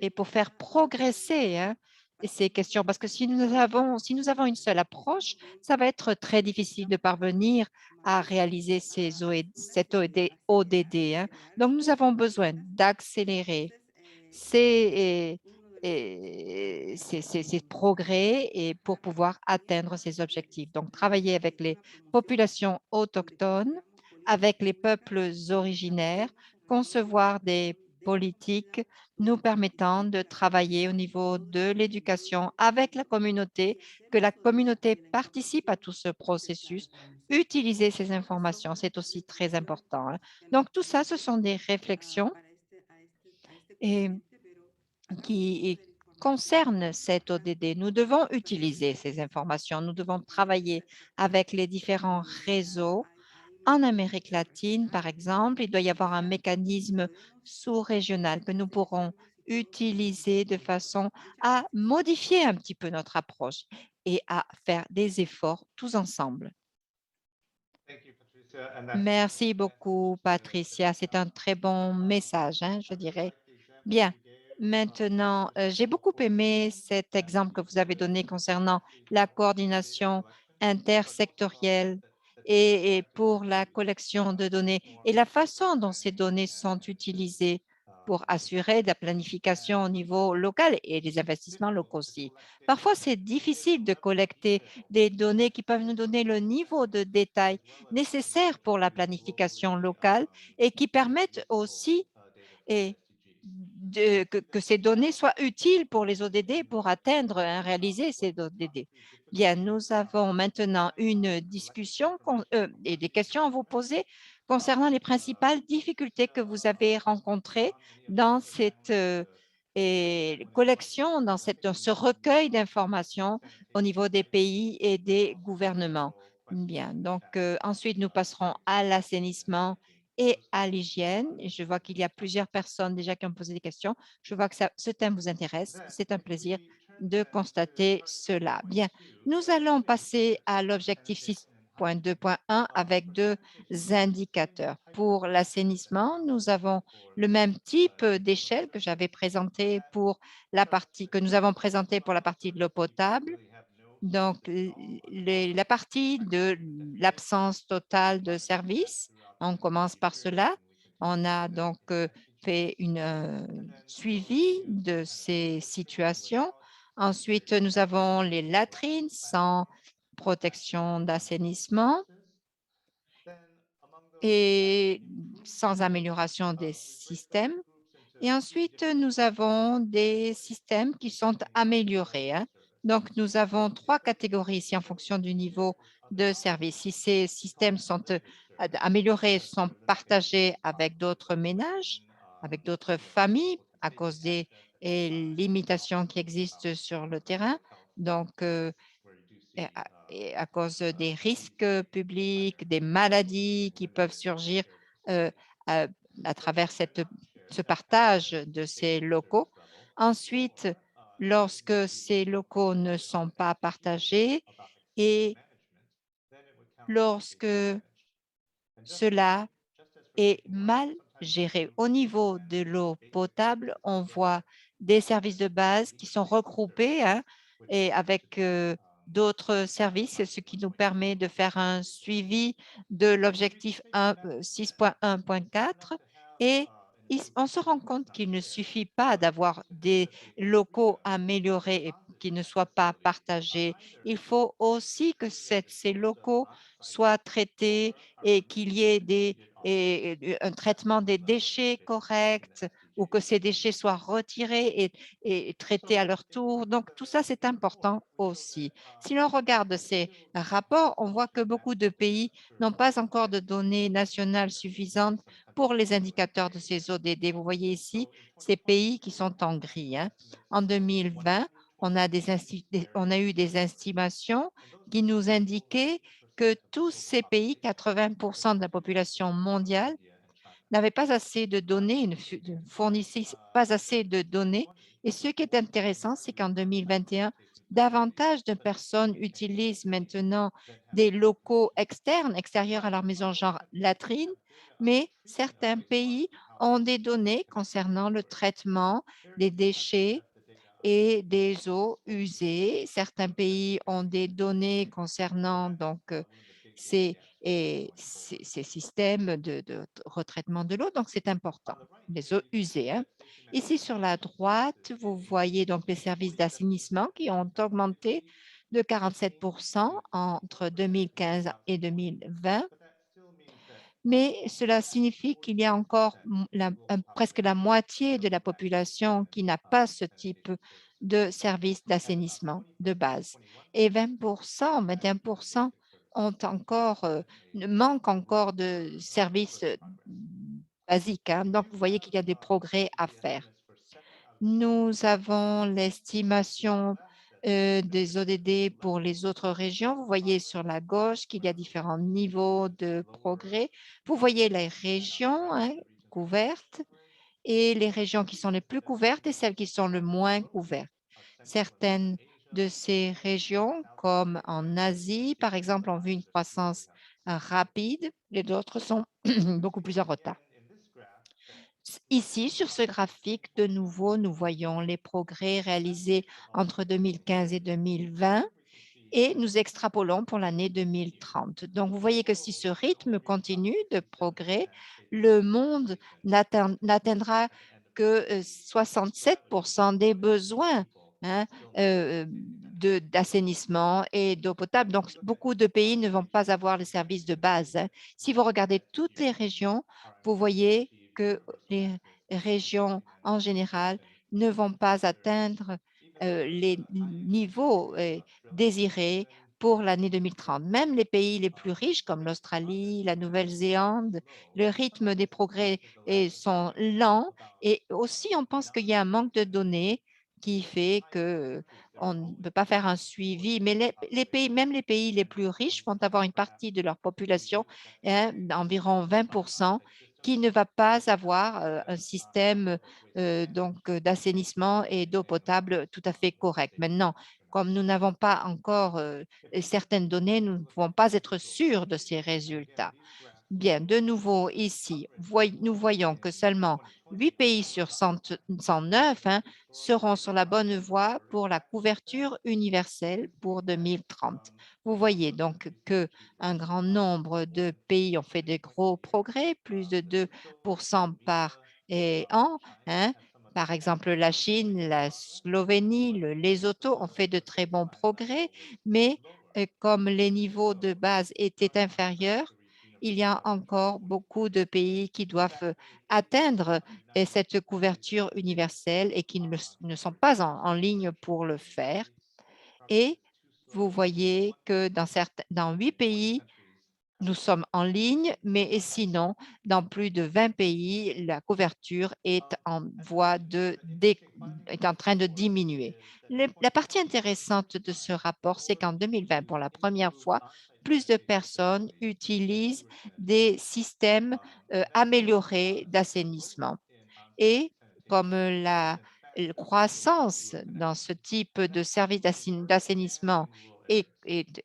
[SPEAKER 1] et pour faire progresser hein, ces questions. Parce que si nous avons une seule approche, ça va être très difficile de parvenir à réaliser cette ODD. Hein. Donc, nous avons besoin d'accélérer ces, ces progrès et pour pouvoir atteindre ces objectifs. Donc, travailler avec les populations autochtones, avec les peuples originaires, concevoir des politiques nous permettant de travailler au niveau de l'éducation avec la communauté, que la communauté participe à tout ce processus, utiliser ces informations, c'est aussi très important. Hein. Donc, tout ça, ce sont des réflexions et qui concerne cette ODD. Nous devons utiliser ces informations. Nous devons travailler avec les différents réseaux. En Amérique latine, par exemple, il doit y avoir un mécanisme sous-régional que nous pourrons utiliser de façon à modifier un petit peu notre approche et à faire des efforts tous ensemble. Merci beaucoup, Patricia. C'est un très bon message, hein, je dirais. Bien. Maintenant, j'ai beaucoup aimé cet exemple que vous avez donné concernant la coordination intersectorielle et pour la collection de données et la façon dont ces données sont utilisées pour assurer de la planification au niveau local et des investissements locaux aussi. Parfois, c'est difficile de collecter des données qui peuvent nous donner le niveau de détail nécessaire pour la planification locale et qui permettent aussi et que ces données soient utiles pour les ODD pour atteindre et réaliser ces ODD. Bien, nous avons maintenant une discussion et des questions à vous poser concernant les principales difficultés que vous avez rencontrées dans cette collection, dans ce recueil d'informations au niveau des pays et des gouvernements. Bien, donc ensuite, nous passerons à l'assainissement et à l'hygiène. Et je vois qu'il y a plusieurs personnes déjà qui ont posé des questions. Je vois que ce thème vous intéresse. C'est un plaisir de constater cela. Bien, nous allons passer à l'objectif 6.2.1 avec deux indicateurs. Pour l'assainissement, nous avons le même type d'échelle que j'avais présenté pour la partie que nous avons présenté pour la partie de l'eau potable. Donc, la partie de l'absence totale de service, on commence par cela. On a donc fait une suivi de ces situations. Ensuite, nous avons les latrines sans protection d'assainissement et sans amélioration des systèmes. Et ensuite, nous avons des systèmes qui sont améliorés. Hein. Donc, nous avons 3 catégories ici en fonction du niveau de service. Si ces systèmes sont améliorés, sont partagés avec d'autres ménages, avec d'autres familles à cause des limitations qui existent sur le terrain. Donc, et à cause des risques publics, des maladies qui peuvent surgir euh, à, à travers ce partage de ces locaux. Ensuite, lorsque ces locaux ne sont pas partagés et lorsque cela est mal géré. Au niveau de l'eau potable, on voit des services de base qui sont regroupés hein, et avec d'autres services, ce qui nous permet de faire un suivi de l'objectif 6.1.4 et on se rend compte qu'il ne suffit pas d'avoir des locaux améliorés et qui ne soient pas partagés. Il faut aussi que ces locaux soient traités et qu'il y ait un traitement des déchets correct ou que ces déchets soient retirés et traités à leur tour. Donc, tout ça, c'est important aussi. Si l'on regarde ces rapports, on voit que beaucoup de pays n'ont pas encore de données nationales suffisantes pour les indicateurs de ces ODD. Vous voyez ici ces pays qui sont en gris. Hein. En 2020, on a eu des estimations qui nous indiquaient que tous ces pays, 80% de la population mondiale, n'avaient pas assez de données, ne fournissaient pas assez de données. Et ce qui est intéressant, c'est qu'en 2021, davantage de personnes utilisent maintenant des locaux externes, extérieurs à leur maison, genre latrine, mais certains pays ont des données concernant le traitement des déchets et des eaux usées. Certains pays ont des données concernant donc ces systèmes de retraitement de l'eau, donc c'est important, les eaux usées. Hein. Ici sur la droite, vous voyez donc les services d'assainissement qui ont augmenté de 47% entre 2015 et 2020. Mais cela signifie qu'il y a encore presque la moitié de la population qui n'a pas ce type de service d'assainissement de base. Et 21% manquent encore de services basiques. Hein. Donc, vous voyez qu'il y a des progrès à faire. Nous avons l'estimation des ODD pour les autres régions. Vous voyez sur la gauche qu'il y a différents niveaux de progrès. Vous voyez les régions hein, couvertes et les régions qui sont les plus couvertes et celles qui sont le moins couvertes. Certaines de ces régions, comme en Asie, par exemple, ont vu une croissance rapide et d'autres sont beaucoup plus en retard. Ici, sur ce graphique, de nouveau, nous voyons les progrès réalisés entre 2015 et 2020 et nous extrapolons pour l'année 2030. Donc, vous voyez que si ce rythme continue de progrès, le monde n'atteindra que 67% des besoins hein, d'assainissement et d'eau potable. Donc, beaucoup de pays ne vont pas avoir les services de base. Hein. Si vous regardez toutes les régions, vous voyez que les régions en général ne vont pas atteindre les niveaux désirés pour l'année 2030. Même les pays les plus riches comme l'Australie, la Nouvelle-Zélande, le rythme des progrès sont lents et aussi on pense qu'il y a un manque de données qui fait qu'on ne peut pas faire un suivi. Mais les pays, même les pays les plus riches vont avoir une partie de leur population, hein, environ 20%, qui ne va pas avoir un système d'assainissement et d'eau potable tout à fait correct. Maintenant, comme nous n'avons pas encore certaines données, nous ne pouvons pas être sûrs de ces résultats. Bien, de nouveau ici, nous voyons que seulement 8 pays sur 109 hein, seront sur la bonne voie pour la couverture universelle pour 2030. Vous voyez donc qu'un grand nombre de pays ont fait de gros progrès, plus de 2% par an. Hein. Par exemple, la Chine, la Slovénie, le Lesotho ont fait de très bons progrès, mais comme les niveaux de base étaient inférieurs, il y a encore beaucoup de pays qui doivent atteindre cette couverture universelle et qui ne sont pas en ligne pour le faire. Et vous voyez que dans 8 pays, nous sommes en ligne, mais sinon, dans plus de 20 pays, la couverture est est en train de diminuer. La partie intéressante de ce rapport, c'est qu'en 2020, pour la première fois, plus de personnes utilisent des systèmes améliorés d'assainissement. Et comme la croissance dans ce type de service d'assainissement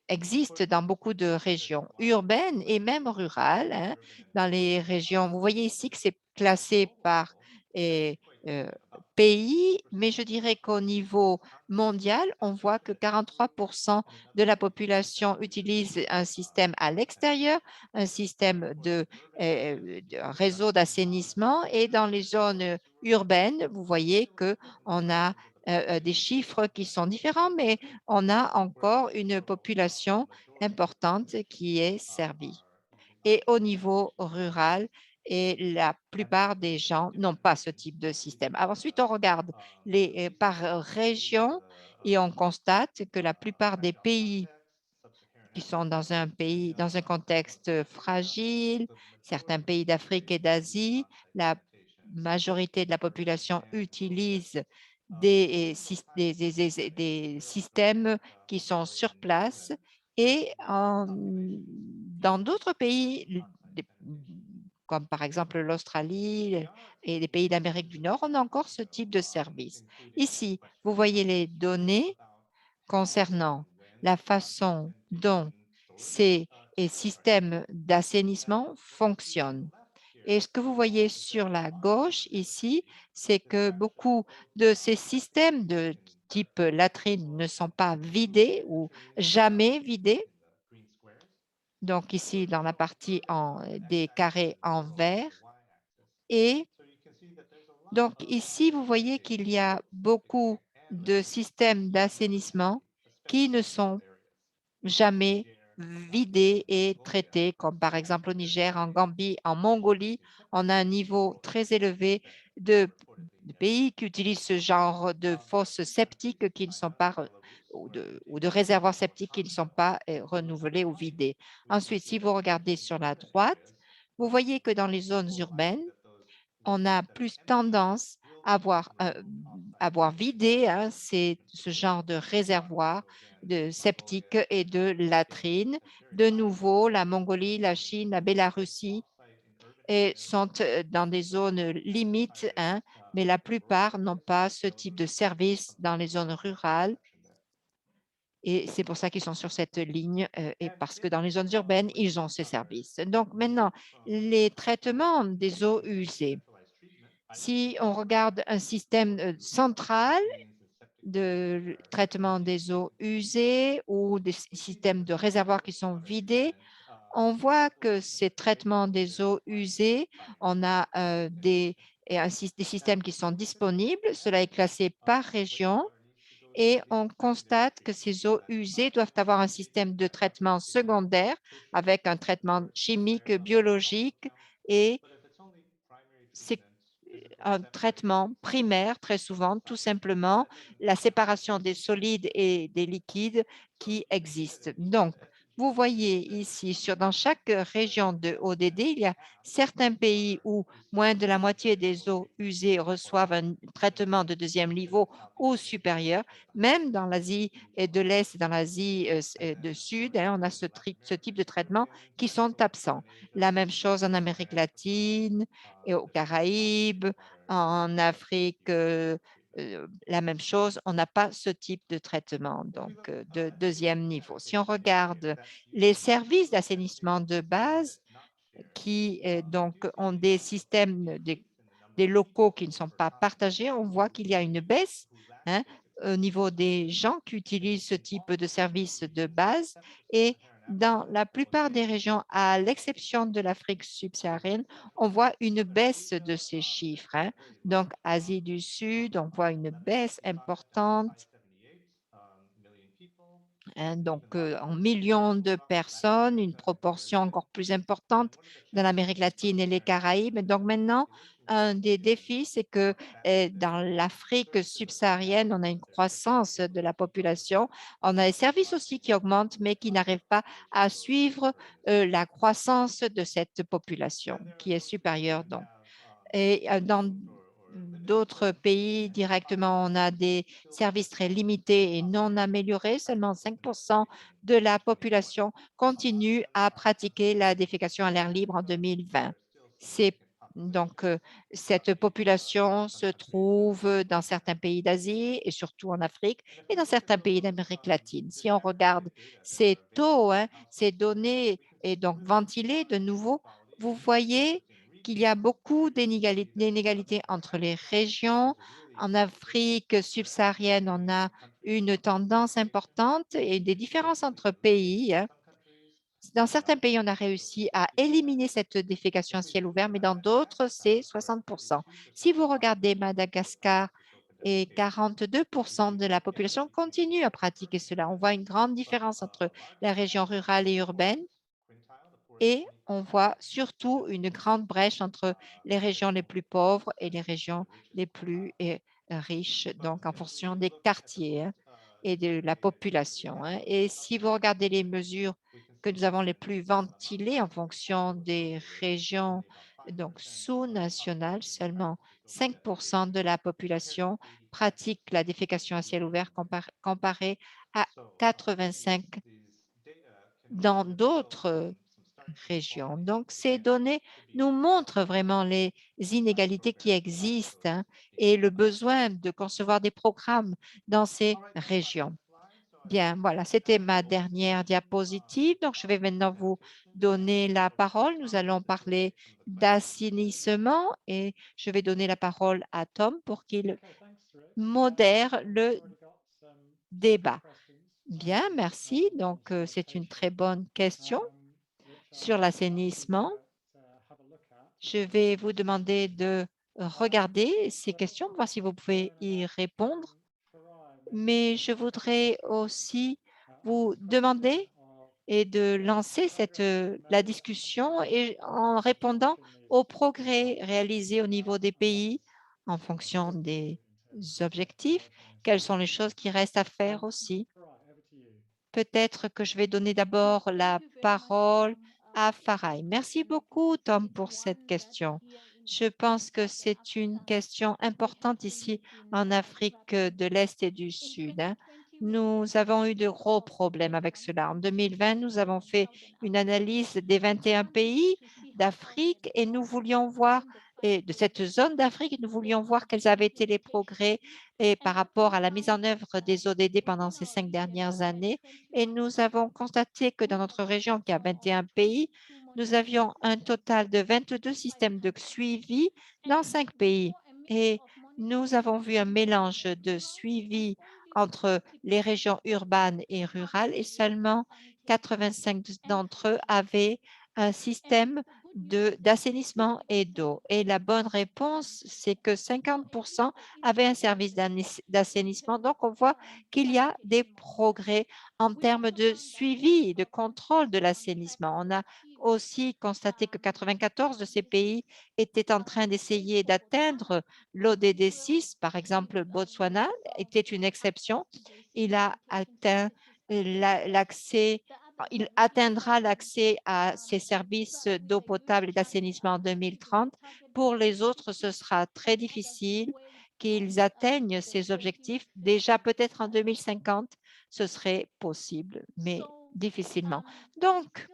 [SPEAKER 1] existe dans beaucoup de régions urbaines et même rurales, hein, dans les régions, vous voyez ici que c'est classé par eh, euh, pays, mais je dirais qu'au niveau mondial, on voit que 43% de la population utilise un système à l'extérieur, un système de réseau d'assainissement, et dans les zones urbaines, vous voyez qu'on a des chiffres qui sont différents, mais on a encore une population importante qui est servie. Et au niveau rural, et la plupart des gens n'ont pas ce type de système. Ensuite, on regarde par région et on constate que la plupart des pays qui sont dans un contexte fragile, certains pays d'Afrique et d'Asie, la majorité de la population utilise des systèmes qui sont sur place, et dans d'autres pays, comme par exemple l'Australie et les pays d'Amérique du Nord, on a encore ce type de service. Ici, vous voyez les données concernant la façon dont ces systèmes d'assainissement fonctionnent. Et ce que vous voyez sur la gauche ici, c'est que beaucoup de ces systèmes de type latrine ne sont pas vidés ou jamais vidés. Donc ici, dans la partie des carrés en vert. Et donc ici, vous voyez qu'il y a beaucoup de systèmes d'assainissement qui ne sont jamais vidés et traités, comme par exemple au Niger, en Gambie, en Mongolie. On a un niveau très élevé de pays qui utilisent ce genre de fosses septiques qui ne sont pas ou de réservoirs septiques qui ne sont pas renouvelés ou vidés. Ensuite, si vous regardez sur la droite, vous voyez que dans les zones urbaines, on a plus tendance à avoir vidé ce genre de réservoir de septique et de latrines. De nouveau, la Mongolie, la Chine, la Bélarussie sont dans des zones limites, mais la plupart n'ont pas ce type de service dans les zones rurales. Et c'est pour ça qu'ils sont sur cette ligne, et parce que dans les zones urbaines, ils ont ces services. Donc maintenant, les traitements des eaux usées. Si on regarde un système central de traitement des eaux usées ou des systèmes de réservoirs qui sont vidés, on voit que ces traitements des eaux usées, on a des systèmes qui sont disponibles. Cela est classé par région. Et on constate que ces eaux usées doivent avoir un système de traitement secondaire avec un traitement chimique, biologique, et c'est un traitement primaire, très souvent, tout simplement la séparation des solides et des liquides qui existent. Donc, vous voyez ici, dans chaque région de ODD, il y a certains pays où moins de la moitié des eaux usées reçoivent un traitement de deuxième niveau ou supérieur. Même dans l'Asie de l'Est et dans l'Asie du Sud, on a ce type de traitement qui sont absents. La même chose en Amérique latine et aux Caraïbes, en Afrique, la même chose, on n'a pas ce type de traitement, donc de deuxième niveau. Si on regarde les services d'assainissement de base qui donc ont des systèmes, des locaux qui ne sont pas partagés, on voit qu'il y a une baisse au niveau des gens qui utilisent ce type de service de base. Et dans la plupart des régions, à l'exception de l'Afrique subsaharienne, on voit une baisse de ces chiffres. Donc, Asie du Sud, on voit une baisse importante. Donc, en millions de personnes, une proportion encore plus importante dans l'Amérique latine et les Caraïbes. Donc maintenant, un des défis, c'est que dans l'Afrique subsaharienne, on a une croissance de la population. On a des services aussi qui augmentent, mais qui n'arrivent pas à suivre la croissance de cette population qui est supérieure. Donc. Et dans d'autres pays, directement, on a des services très limités et non améliorés. Seulement 5% de la population continue à pratiquer la défécation à l'air libre en 2020. Donc, cette population se trouve dans certains pays d'Asie et surtout en Afrique et dans certains pays d'Amérique latine. Si on regarde ces taux, ces données et donc ventilées de nouveau, vous voyez qu'il y a beaucoup d'inégalités entre les régions. En Afrique subsaharienne, on a une tendance importante et des différences entre pays. Dans certains pays, on a réussi à éliminer cette défécation à ciel ouvert, mais dans d'autres, c'est 60%. Si vous regardez Madagascar, et 42% de la population continue à pratiquer cela. On voit une grande différence entre la région rurale et urbaine. Et on voit surtout une grande brèche entre les régions les plus pauvres et les régions les plus riches, donc en fonction des quartiers et de la population. Et si vous regardez les mesures que nous avons les plus ventilées en fonction des régions donc sous-nationales, seulement 5% de la population pratique la défécation à ciel ouvert comparé à 85 dans d'autres régions. Donc, ces données nous montrent vraiment les inégalités qui existent et le besoin de concevoir des programmes dans ces régions. Bien, voilà, c'était ma dernière diapositive. Donc, je vais maintenant vous donner la parole. Nous allons parler d'assainissement et je vais donner la parole à Tom pour qu'il modère le débat. Bien, merci. Donc, c'est une très bonne question sur l'assainissement. Je vais vous demander de regarder ces questions, voir si vous pouvez y répondre. Mais je voudrais aussi vous demander et de lancer la discussion et en répondant aux progrès réalisés au niveau des pays en fonction des objectifs. Quelles sont les choses qui restent à faire aussi? Peut-être que je vais donner d'abord la parole à Farai. Merci beaucoup, Tom, pour cette question. Je pense que c'est une question importante ici en Afrique de l'Est et du Sud. Nous avons eu de gros problèmes avec cela. En 2020, nous avons fait une analyse des 21 pays d'Afrique et nous voulions voir, et de cette zone d'Afrique, nous voulions voir quels avaient été les progrès et par rapport à la mise en œuvre des ODD pendant ces 5 dernières années. Et nous avons constaté que dans notre région, qui a 21 pays, nous avions un total de 22 systèmes de suivi dans 5 pays. Et nous avons vu un mélange de suivi entre les régions urbaines et rurales et seulement 85 d'entre eux avaient un système d'assainissement et d'eau. Et la bonne réponse, c'est que 50% avaient un service d'assainissement. Donc, on voit qu'il y a des progrès en termes de suivi et de contrôle de l'assainissement. On a aussi constaté que 94 de ces pays étaient en train d'essayer d'atteindre l'ODD 6. Par exemple, Botswana était une exception. Il a atteint l'accès il atteindra l'accès à ces services d'eau potable et d'assainissement en 2030. Pour les autres, ce sera très difficile qu'ils atteignent ces objectifs. Déjà, peut-être en 2050, ce serait possible, mais difficilement. Donc,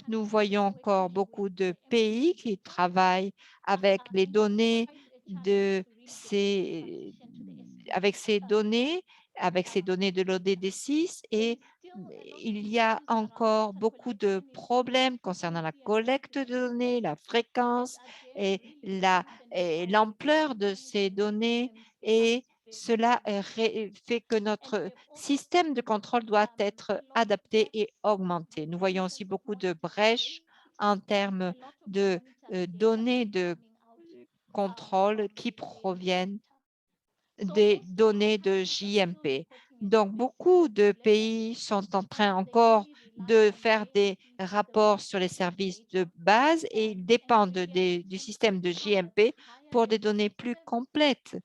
[SPEAKER 1] nous voyons encore beaucoup de pays qui travaillent avec les données avec ces données de l'ODD 6 et il y a encore beaucoup de problèmes concernant la collecte de données, la fréquence et l'ampleur de ces données et cela fait que notre système de contrôle doit être adapté et augmenté. Nous voyons aussi beaucoup de brèches en termes de données de contrôle qui proviennent des données de JMP. Donc, beaucoup de pays sont en train encore de faire des rapports sur les services de base et ils dépendent du système de JMP pour des données plus complètes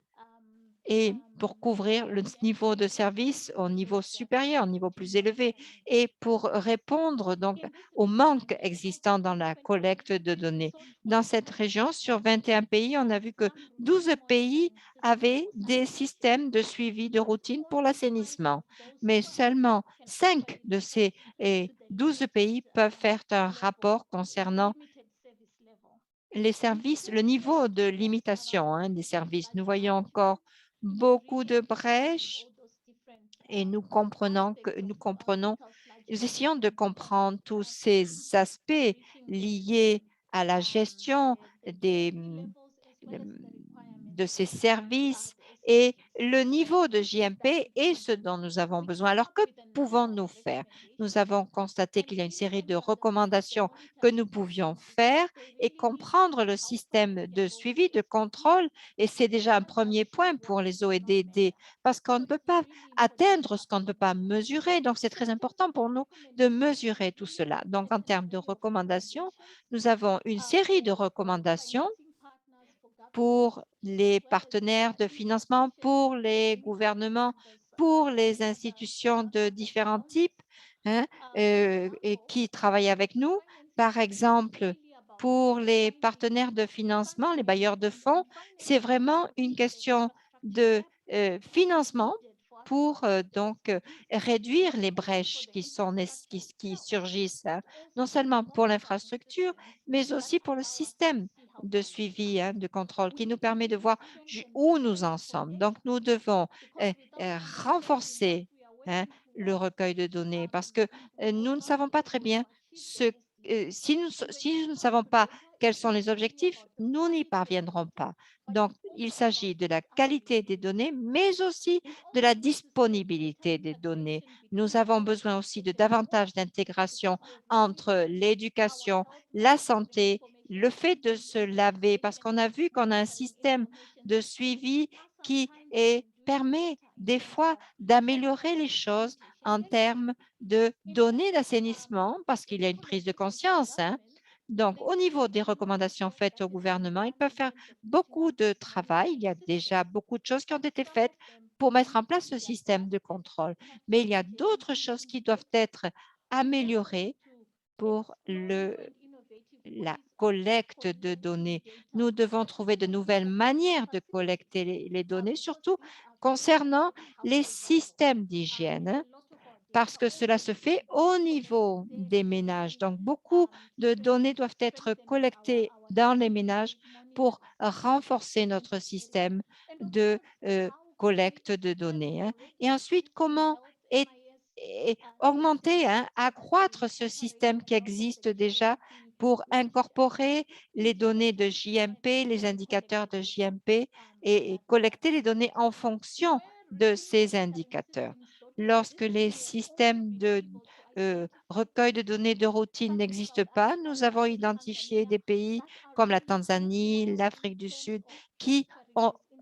[SPEAKER 1] et pour couvrir le niveau de service au niveau supérieur, au niveau plus élevé, et pour répondre donc au manque existant dans la collecte de données. Dans cette région, sur 21 pays, on a vu que 12 pays avaient des systèmes de suivi de routine pour l'assainissement, mais seulement 5 de ces 12 pays peuvent faire un rapport concernant les services, le niveau de limitation des services. Nous voyons encore beaucoup de brèches et nous essayons de comprendre tous ces aspects liés à la gestion de ces services et le niveau de JMP est ce dont nous avons besoin. Alors, que pouvons-nous faire? Nous avons constaté qu'il y a une série de recommandations que nous pouvions faire et comprendre le système de suivi, de contrôle. Et c'est déjà un premier point pour les OEDD parce qu'on ne peut pas atteindre ce qu'on ne peut pas mesurer. Donc, c'est très important pour nous de mesurer tout cela. Donc, en termes de recommandations, nous avons une série de recommandations pour les partenaires de financement, pour les gouvernements, pour les institutions de différents types et qui travaillent avec nous. Par exemple, pour les partenaires de financement, les bailleurs de fonds, c'est vraiment une question de financement pour réduire les brèches qui surgissent, non seulement pour l'infrastructure, mais aussi pour le système de suivi, de contrôle, qui nous permet de voir où nous en sommes. Donc, nous devons renforcer le recueil de données parce que nous ne savons pas très bien si nous ne savons pas quels sont les objectifs, nous n'y parviendrons pas. Donc, il s'agit de la qualité des données, mais aussi de la disponibilité des données. Nous avons besoin aussi de davantage d'intégration entre l'éducation, la santé, le fait de se laver, parce qu'on a vu qu'on a un système de suivi qui permet des fois d'améliorer les choses en termes de données d'assainissement, parce qu'il y a une prise de conscience. Donc, au niveau des recommandations faites au gouvernement, ils peuvent faire beaucoup de travail. Il y a déjà beaucoup de choses qui ont été faites pour mettre en place ce système de contrôle. Mais il y a d'autres choses qui doivent être améliorées pour la collecte de données. Nous devons trouver de nouvelles manières de collecter les données, surtout concernant les systèmes d'hygiène, parce que cela se fait au niveau des ménages. Donc, beaucoup de données doivent être collectées dans les ménages pour renforcer notre système de collecte de données. Et ensuite, comment augmenter, accroître ce système qui existe déjà pour incorporer les données de JMP, les indicateurs de JMP et collecter les données en fonction de ces indicateurs. Lorsque les systèmes de recueil de données de routine n'existent pas, nous avons identifié des pays comme la Tanzanie, l'Afrique du Sud, qui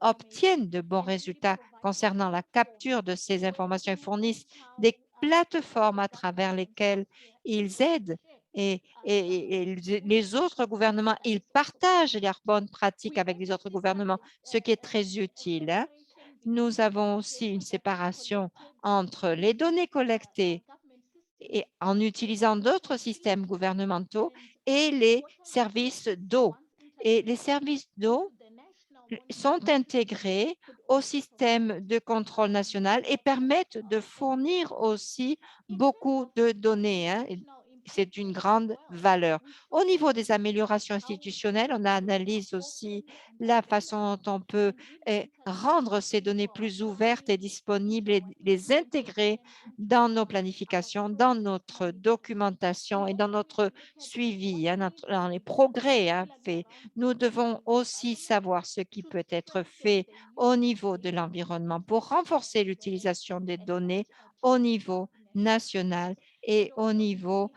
[SPEAKER 1] obtiennent de bons résultats concernant la capture de ces informations et fournissent des plateformes à travers lesquelles ils aident et les autres gouvernements, ils partagent leurs bonnes pratiques avec les autres gouvernements, ce qui est très utile. Nous avons aussi une séparation entre les données collectées et en utilisant d'autres systèmes gouvernementaux et les services d'eau. Et les services d'eau sont intégrés au système de contrôle national et permettent de fournir aussi beaucoup de données. C'est une grande valeur. Au niveau des améliorations institutionnelles, on analyse aussi la façon dont on peut rendre ces données plus ouvertes et disponibles et les intégrer dans nos planifications, dans notre documentation et dans notre suivi, dans les progrès faits. Nous devons aussi savoir ce qui peut être fait au niveau de l'environnement pour renforcer l'utilisation des données au niveau national et au niveau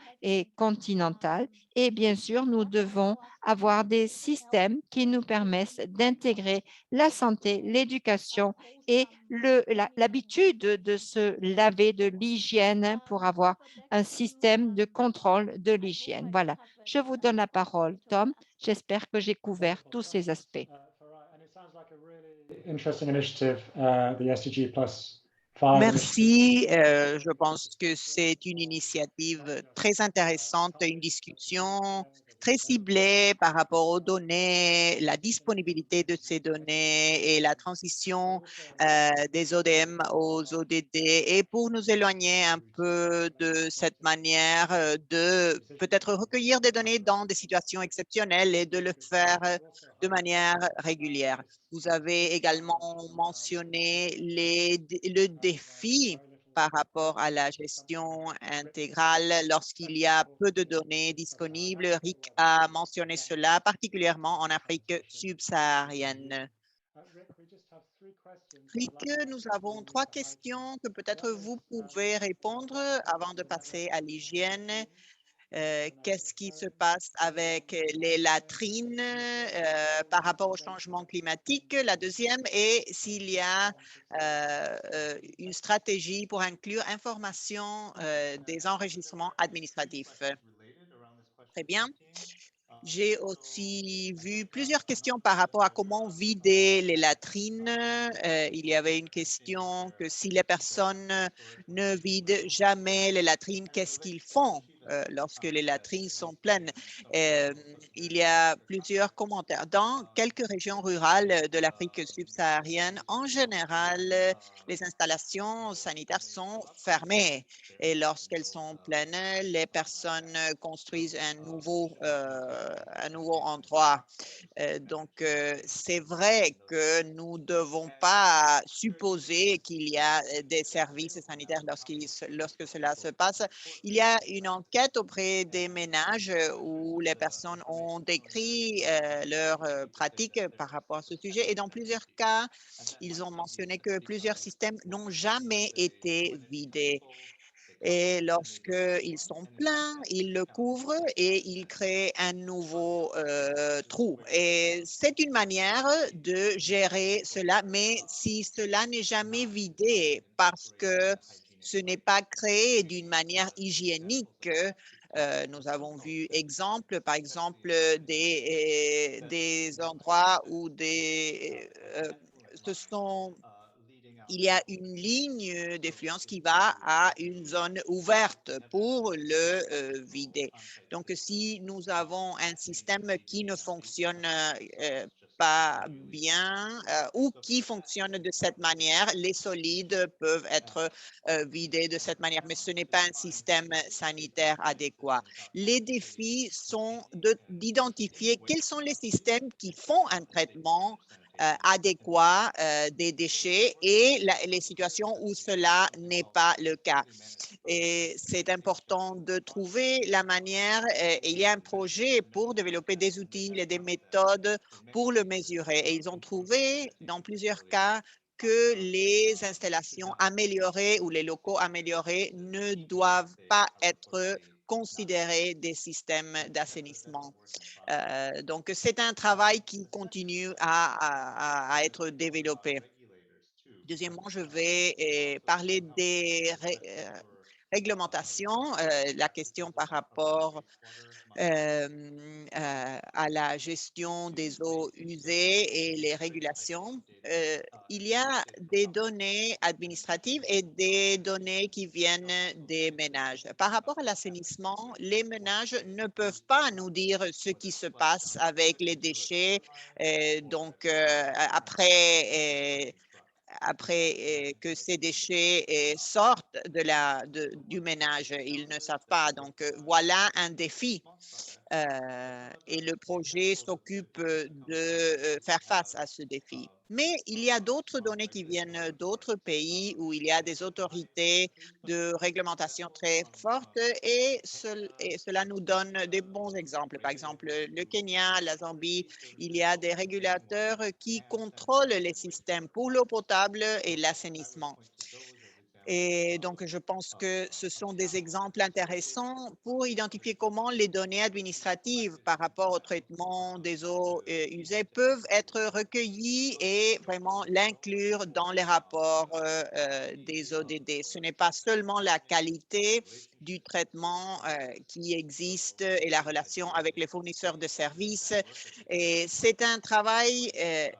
[SPEAKER 1] continental. Et bien sûr, nous devons avoir des systèmes qui nous permettent d'intégrer la santé, l'éducation et l'habitude de se laver, de l'hygiène pour avoir un système de contrôle de l'hygiène. Voilà, je vous donne la parole, Tom. J'espère que j'ai couvert tous ces aspects.
[SPEAKER 2] Interesting initiative, the SDG Plus 5 initiative.
[SPEAKER 3] Merci. Je pense que c'est une initiative très intéressante, une discussion très ciblée par rapport aux données, la disponibilité de ces données et la transition des ODM aux ODD, et pour nous éloigner un peu de cette manière de peut-être recueillir des données dans des situations exceptionnelles et de le faire de manière régulière. Vous avez également mentionné le défi par rapport à la gestion intégrale lorsqu'il y a peu de données disponibles. Rick a mentionné cela, particulièrement en Afrique subsaharienne. Rick, nous avons 3 questions que peut-être vous pouvez répondre avant de passer à l'hygiène. Qu'est-ce qui se passe avec les latrines par rapport au changement climatique? La deuxième est s'il y a une stratégie pour inclure information des enregistrements administratifs. Très bien. J'ai aussi vu plusieurs questions par rapport à comment vider les latrines. Il y avait une question que si les personnes ne vident jamais les latrines, qu'est-ce qu'ils font lorsque les latrines sont pleines? Il y a plusieurs commentaires. Dans quelques régions rurales de l'Afrique subsaharienne, en général, les installations sanitaires sont fermées et lorsqu'elles sont pleines, les personnes construisent un nouveau endroit. Donc, c'est vrai que nous ne devons pas supposer qu'il y a des services sanitaires lorsque cela se passe. Il y a une enquête auprès des ménages où les personnes ont décrit leurs pratiques par rapport à ce sujet, et dans plusieurs cas, ils ont mentionné que plusieurs systèmes n'ont jamais été vidés. Et lorsqu'ils sont pleins, ils le couvrent et ils créent un nouveau trou. Et c'est une manière de gérer cela, mais si cela n'est jamais vidé parce que ce n'est pas créé d'une manière hygiénique, nous avons vu par exemple, des endroits où il y a une ligne d'effluence qui va à une zone ouverte pour le vider. Donc, si nous avons un système qui ne fonctionne pas bien ou qui fonctionne de cette manière, les solides peuvent être vidés de cette manière, mais ce n'est pas un système sanitaire adéquat. Les défis sont d'identifier quels sont les systèmes qui font un traitement adéquat des déchets et les situations où cela n'est pas le cas. Et c'est important de trouver la manière, il y a un projet pour développer des outils et des méthodes pour le mesurer. Et ils ont trouvé dans plusieurs cas que les installations améliorées ou les locaux améliorés ne doivent pas être considérés des systèmes d'assainissement. Donc, c'est un travail qui continue à être développé. Deuxièmement, je vais parler des réglementations, la question par rapport à la gestion des eaux usées et les régulations. Il y a des données administratives et des données qui viennent des ménages. Par rapport à l'assainissement, les ménages ne peuvent pas nous dire ce qui se passe avec les déchets. Donc, après que ces déchets sortent du ménage. Ils ne savent pas. Donc, voilà un défi. Et le projet s'occupe de faire face à ce défi. Mais il y a d'autres données qui viennent d'autres pays où il y a des autorités de réglementation très fortes et cela nous donne des bons exemples. Par exemple, le Kenya, la Zambie, il y a des régulateurs qui contrôlent les systèmes pour l'eau potable et l'assainissement. Et donc, je pense que ce sont des exemples intéressants pour identifier comment les données administratives par rapport au traitement des eaux usées peuvent être recueillies et vraiment l'inclure dans les rapports des ODD. Ce n'est pas seulement la qualité du traitement qui existe et la relation avec les fournisseurs de services. Et c'est un travail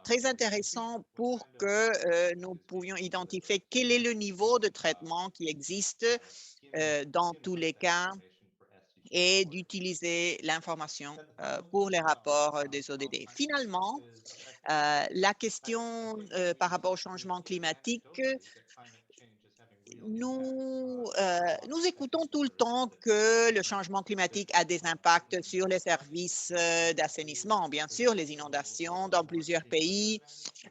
[SPEAKER 3] très intéressant pour que nous pouvions identifier quel est le niveau de traitement qui existe dans tous les cas et d'utiliser l'information pour les rapports des ODD. Finalement, la question par rapport au changement climatique, nous écoutons tout le temps que le changement climatique a des impacts sur les services d'assainissement, bien sûr, les inondations dans plusieurs pays,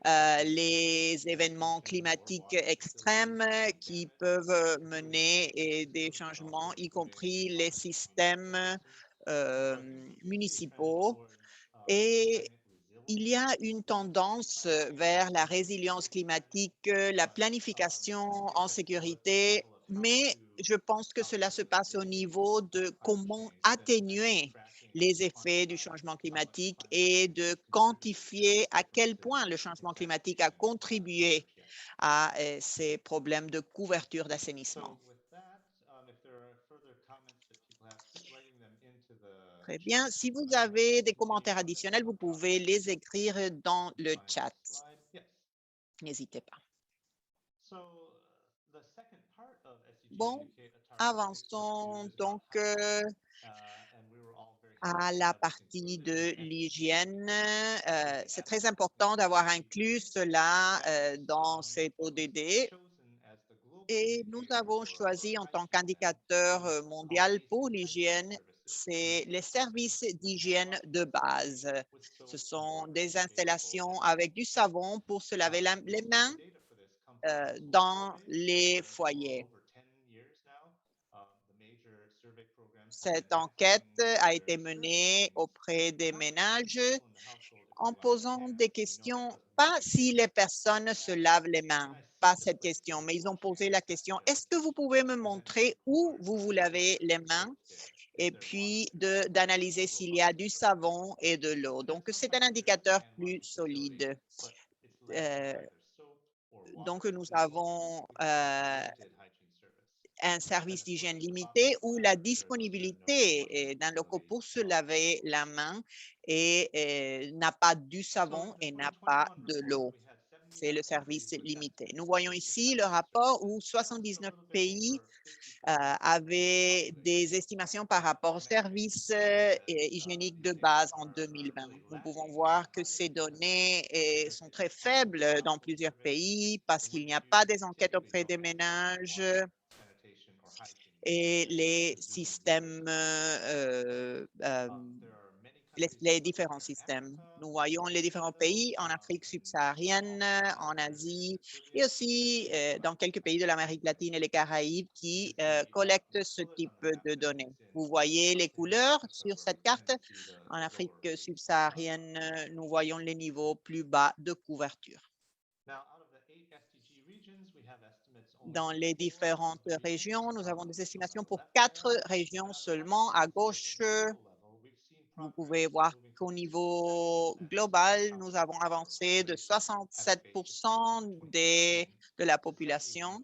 [SPEAKER 3] les événements climatiques extrêmes qui peuvent mener des changements, y compris les systèmes municipaux. Et il y a une tendance vers la résilience climatique, la planification en sécurité, mais je pense que cela se passe au niveau de comment atténuer les effets du changement climatique et de quantifier à quel point le changement climatique a contribué à ces problèmes de couverture d'assainissement. Très bien. Si vous avez des commentaires additionnels, vous pouvez les écrire dans le chat. N'hésitez pas. Bon, avançons donc à la partie de l'hygiène. C'est très important d'avoir inclus cela dans cet ODD. Et nous avons choisi en tant qu'indicateur mondial pour l'hygiène, c'est les services d'hygiène de base. Ce sont des installations avec du savon pour se laver les mains dans les foyers. Cette enquête a été menée auprès des ménages en posant des questions, pas si les personnes se lavent les mains, pas cette question, mais ils ont posé la question, est-ce que vous pouvez me montrer où vous vous lavez les mains? Et puis d'analyser s'il y a du savon et de l'eau. Donc, c'est un indicateur plus solide. Donc, nous avons un service d'hygiène limité où la disponibilité d'un local pour se laver la main et n'a pas du savon et n'a pas de l'eau. C'est le service limité. Nous voyons ici le rapport où 79 pays avaient des estimations par rapport aux services hygiéniques de base en 2020. Nous pouvons voir que ces données sont très faibles dans plusieurs pays parce qu'il n'y a pas des enquêtes auprès des ménages et les systèmes, les différents systèmes. Nous voyons les différents pays en Afrique subsaharienne, en Asie et aussi dans quelques pays de l'Amérique latine et les Caraïbes qui collectent ce type de données. Vous voyez les couleurs sur cette carte. En Afrique subsaharienne, nous voyons les niveaux plus bas de couverture. Dans les différentes régions, nous avons des estimations pour 4 régions seulement. À gauche, vous pouvez voir qu'au niveau global, nous avons avancé de 67% de la population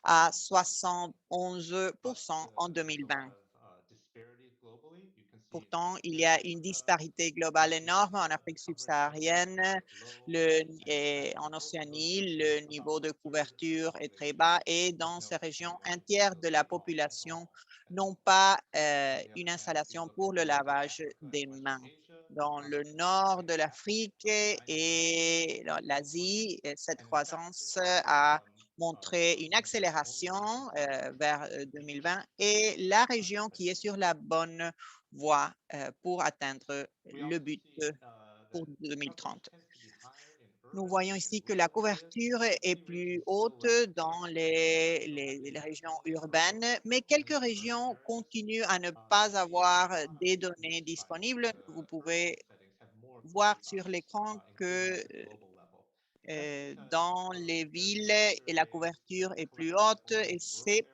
[SPEAKER 3] à 71% en 2020. Pourtant, il y a une disparité globale énorme en Afrique subsaharienne, en Océanie, le niveau de couverture est très bas et dans ces régions, un tiers de la population n'ont pas une installation pour le lavage des mains. Dans le nord de l'Afrique et l'Asie, cette croissance a montré une accélération vers 2020 et la région qui est sur la bonne voie pour atteindre le but pour 2030. Nous voyons ici que la couverture est plus haute dans les régions urbaines, mais quelques régions continuent à ne pas avoir des données disponibles. Vous pouvez voir sur l'écran que dans les villes et la couverture est plus haute et c'est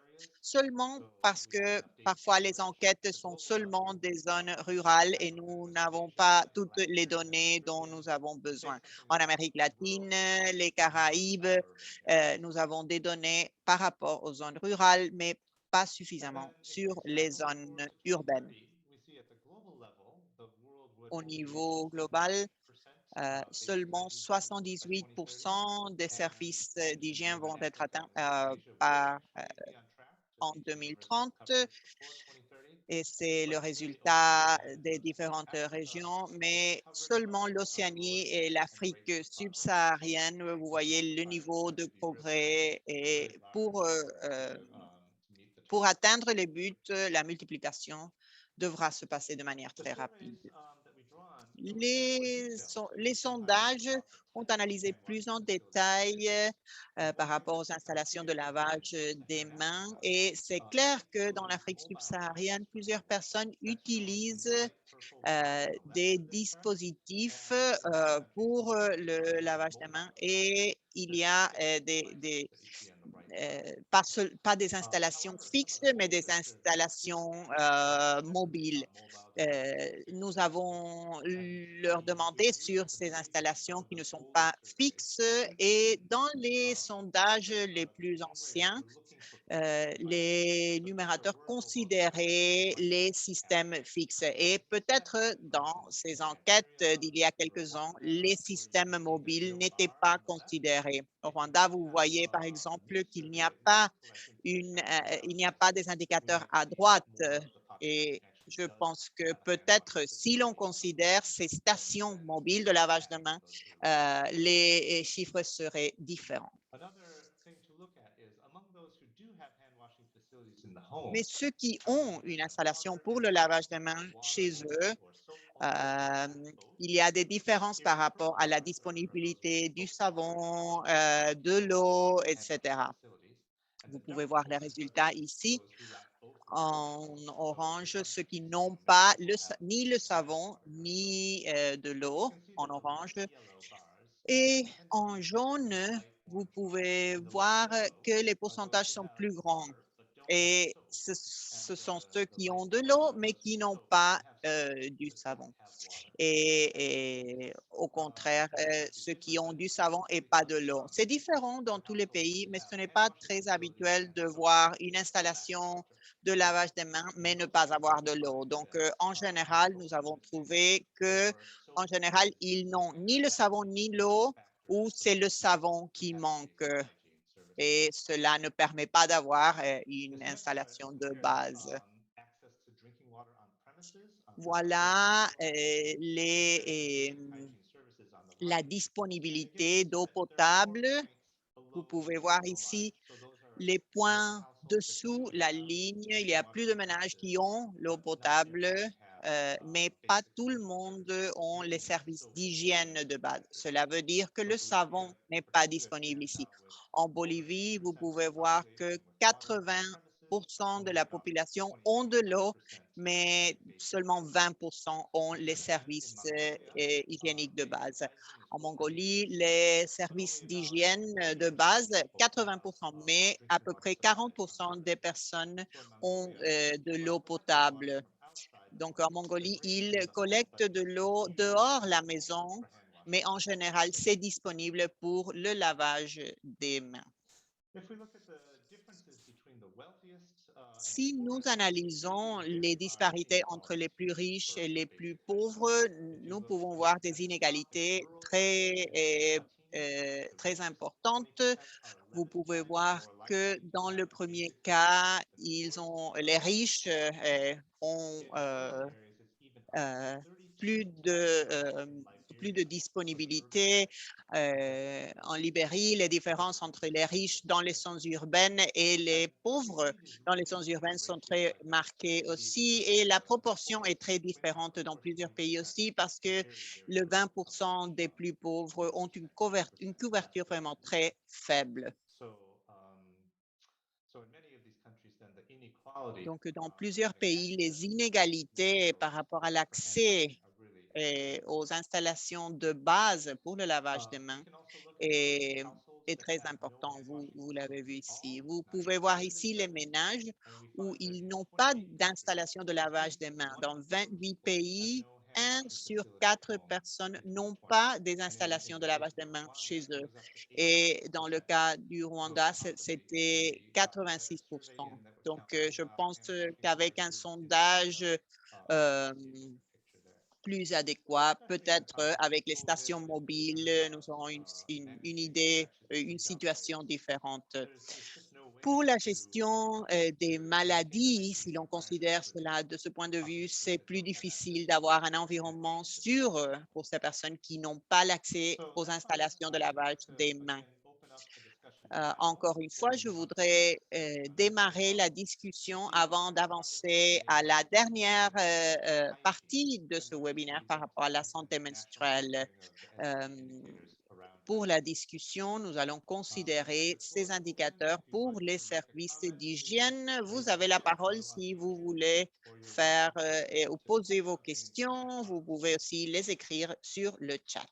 [SPEAKER 3] seulement parce que parfois les enquêtes sont seulement des zones rurales et nous n'avons pas toutes les données dont nous avons besoin. En Amérique latine, les Caraïbes, nous avons des données par rapport aux zones rurales, mais pas suffisamment sur les zones urbaines. Au niveau global, seulement 78% des services d'hygiène vont être atteints en 2030 et c'est le résultat des différentes régions, mais seulement l'Océanie et l'Afrique subsaharienne, vous voyez le niveau de progrès et pour atteindre les buts, la multiplication devra se passer de manière très rapide. Les sondages ont analysé plus en détail par rapport aux installations de lavage des mains et c'est clair que dans l'Afrique subsaharienne, plusieurs personnes utilisent des dispositifs pour le lavage des mains et il y a pas des installations fixes, mais des installations mobiles. Nous avons leur demandé sur ces installations qui ne sont pas fixes et dans les sondages les plus anciens, les numérateurs considéraient les systèmes fixes et peut-être dans ces enquêtes d'il y a quelques ans, les systèmes mobiles n'étaient pas considérés. Au Rwanda, vous voyez par exemple qu'il n'y a pas des indicateurs à droite et je pense que peut-être si l'on considère ces stations mobiles de lavage de mains, les chiffres seraient différents. Mais ceux qui ont une installation pour le lavage des mains chez eux, il y a des différences par rapport à la disponibilité du savon, de l'eau, etc. Vous pouvez voir les résultats ici. En orange, ceux qui n'ont pas ni le savon ni de l'eau en orange. Et en jaune, vous pouvez voir que les pourcentages sont plus grands. Et ce sont ceux qui ont de l'eau, mais qui n'ont pas du savon. Et au contraire, ceux qui ont du savon et pas de l'eau. C'est différent dans tous les pays, mais ce n'est pas très habituel de voir une installation de lavage des mains, mais ne pas avoir de l'eau. Donc, en général, nous avons trouvé que, en général, ils n'ont ni le savon ni l'eau, ou c'est le savon qui manque et cela ne permet pas d'avoir une installation de base. Voilà la disponibilité d'eau potable. Vous pouvez voir ici les points dessous la ligne. Il y a plus de ménages qui ont l'eau potable, mais pas tout le monde a les services d'hygiène de base. Cela veut dire que le savon n'est pas disponible ici. En Bolivie, vous pouvez voir que 80% de la population ont de l'eau, mais seulement 20% ont les services hygiéniques de base. En Mongolie, les services d'hygiène de base, 80%, mais à peu près 40% des personnes ont de l'eau potable. Donc, en Mongolie, ils collectent de l'eau dehors la maison, mais en général, c'est disponible pour le lavage des mains. Si nous analysons les disparités entre les plus riches et les plus pauvres, nous pouvons voir des inégalités très importantes. Vous pouvez voir que dans le premier cas, les riches ont plus de disponibilité. En Libérie, les différences entre les riches dans les zones urbaines et les pauvres dans les zones urbaines sont très marquées aussi. Et la proportion est très différente dans plusieurs pays aussi parce que le 20% des plus pauvres ont une couverture vraiment très faible. Donc, dans plusieurs pays, les inégalités par rapport à l'accès aux installations de base pour le lavage des mains est, est très important. Vous l'avez vu ici. Vous pouvez voir ici les ménages où ils n'ont pas d'installation de lavage des mains. Dans 28 pays, 1 sur 4 personnes n'ont pas des installations de lavage des mains chez eux. Et dans le cas du Rwanda, c'était 86%. Donc, je pense qu'avec un sondage euh, plus adéquat, peut-être avec les stations mobiles, nous aurons une idée, une situation différente. Pour la gestion des maladies, si l'on considère cela de ce point de vue, c'est plus difficile d'avoir un environnement sûr pour ces personnes qui n'ont pas l'accès aux installations de lavage des mains. Encore une fois, je voudrais démarrer la discussion avant d'avancer à la dernière partie de ce webinaire par rapport à la santé menstruelle. Pour la discussion, nous allons considérer ces indicateurs pour les services d'hygiène. Vous avez la parole si vous voulez faire ou poser vos questions. Vous pouvez aussi les écrire sur le chat.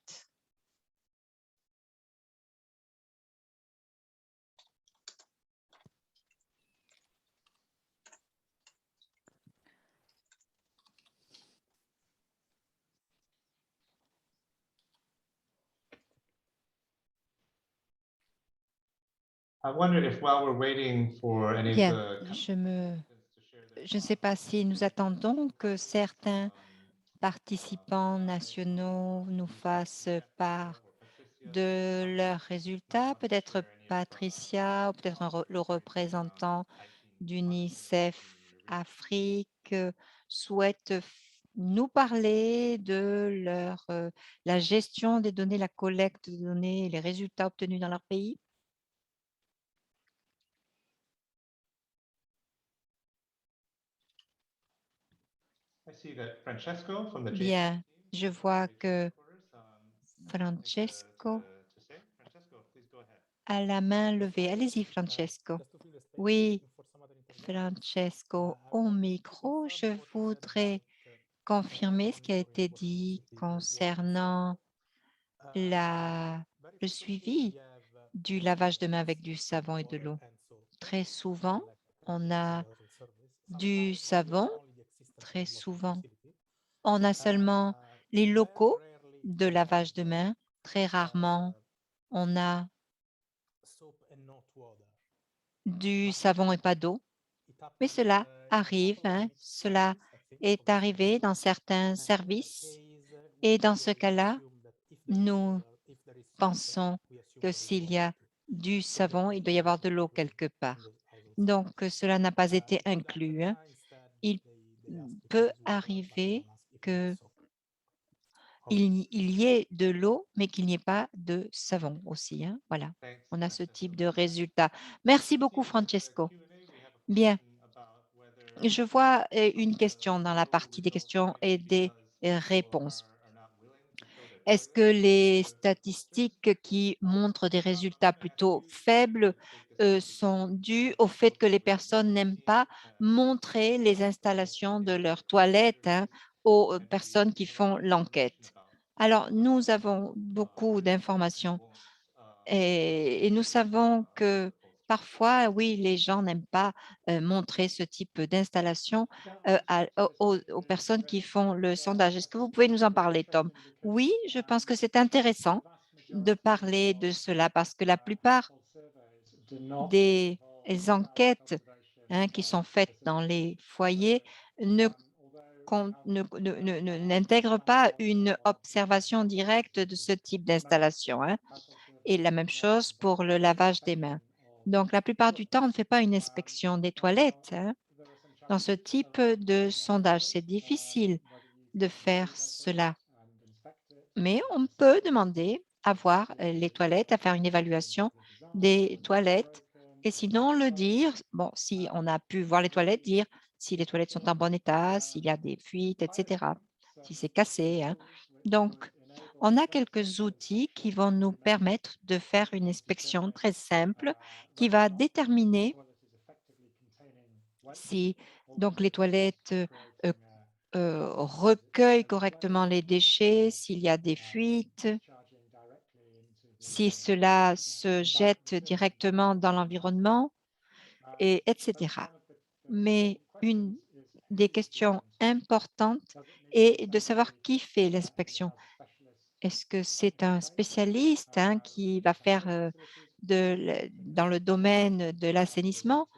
[SPEAKER 6] I wonder if while we're waiting for any of
[SPEAKER 1] Bien,
[SPEAKER 6] the
[SPEAKER 1] je ne sais pas si nous attendons que certains participants nationaux nous fassent part de leurs résultats. Peut-être Patricia, ou peut-être le représentant d'UNICEF Afrique souhaite nous parler de la gestion des données, la collecte des données et les résultats obtenus dans leur pays. Bien, je vois que Francesco a la main levée. Allez-y, Francesco. Oui, Francesco, au micro, je voudrais confirmer ce qui a été dit concernant le suivi du lavage de main avec du savon et de l'eau. Très souvent, on a du savon, très souvent, on a seulement les locaux de lavage de main. Très rarement, on a du savon et pas d'eau. Mais cela arrive, hein, cela est arrivé dans certains services. Et dans ce cas-là, nous pensons que s'il y a du savon, il doit y avoir de l'eau quelque part. Donc, cela n'a pas été inclus, hein. Il peut arriver qu'il y ait de l'eau, mais qu'il n'y ait pas de savon aussi, hein. Voilà, on a ce type de résultat. Merci beaucoup, Francesco. Bien, je vois une question dans la partie des questions et des réponses. Est-ce que les statistiques qui montrent des résultats plutôt faibles sont dues au fait que les personnes n'aiment pas montrer les installations de leurs toilettes, hein, aux personnes qui font l'enquête? Alors, nous avons beaucoup d'informations et nous savons que parfois, oui, les gens n'aiment pas montrer ce type d'installation aux personnes qui font le sondage. Est-ce que vous pouvez nous en parler, Tom? Oui, je pense que c'est intéressant de parler de cela parce que la plupart des enquêtes, hein, qui sont faites dans les foyers n'intègrent pas une observation directe de ce type d'installation, hein. Et la même chose pour le lavage des mains. Donc, la plupart du temps, on ne fait pas une inspection des toilettes, hein. Dans ce type de sondage, c'est difficile de faire cela. Mais on peut demander à voir les toilettes, à faire une évaluation des toilettes. Et sinon, le dire, bon, si on a pu voir les toilettes, dire si les toilettes sont en bon état, s'il y a des fuites, etc., si c'est cassé, hein. Donc, on a quelques outils qui vont nous permettre de faire une inspection très simple qui va déterminer si donc les toilettes recueille correctement les déchets, s'il y a des fuites, si cela se jette directement dans l'environnement, et etc. Mais une des questions importantes est de savoir qui fait l'inspection. Est-ce que c'est un spécialiste qui va faire dans le domaine de l'assainissement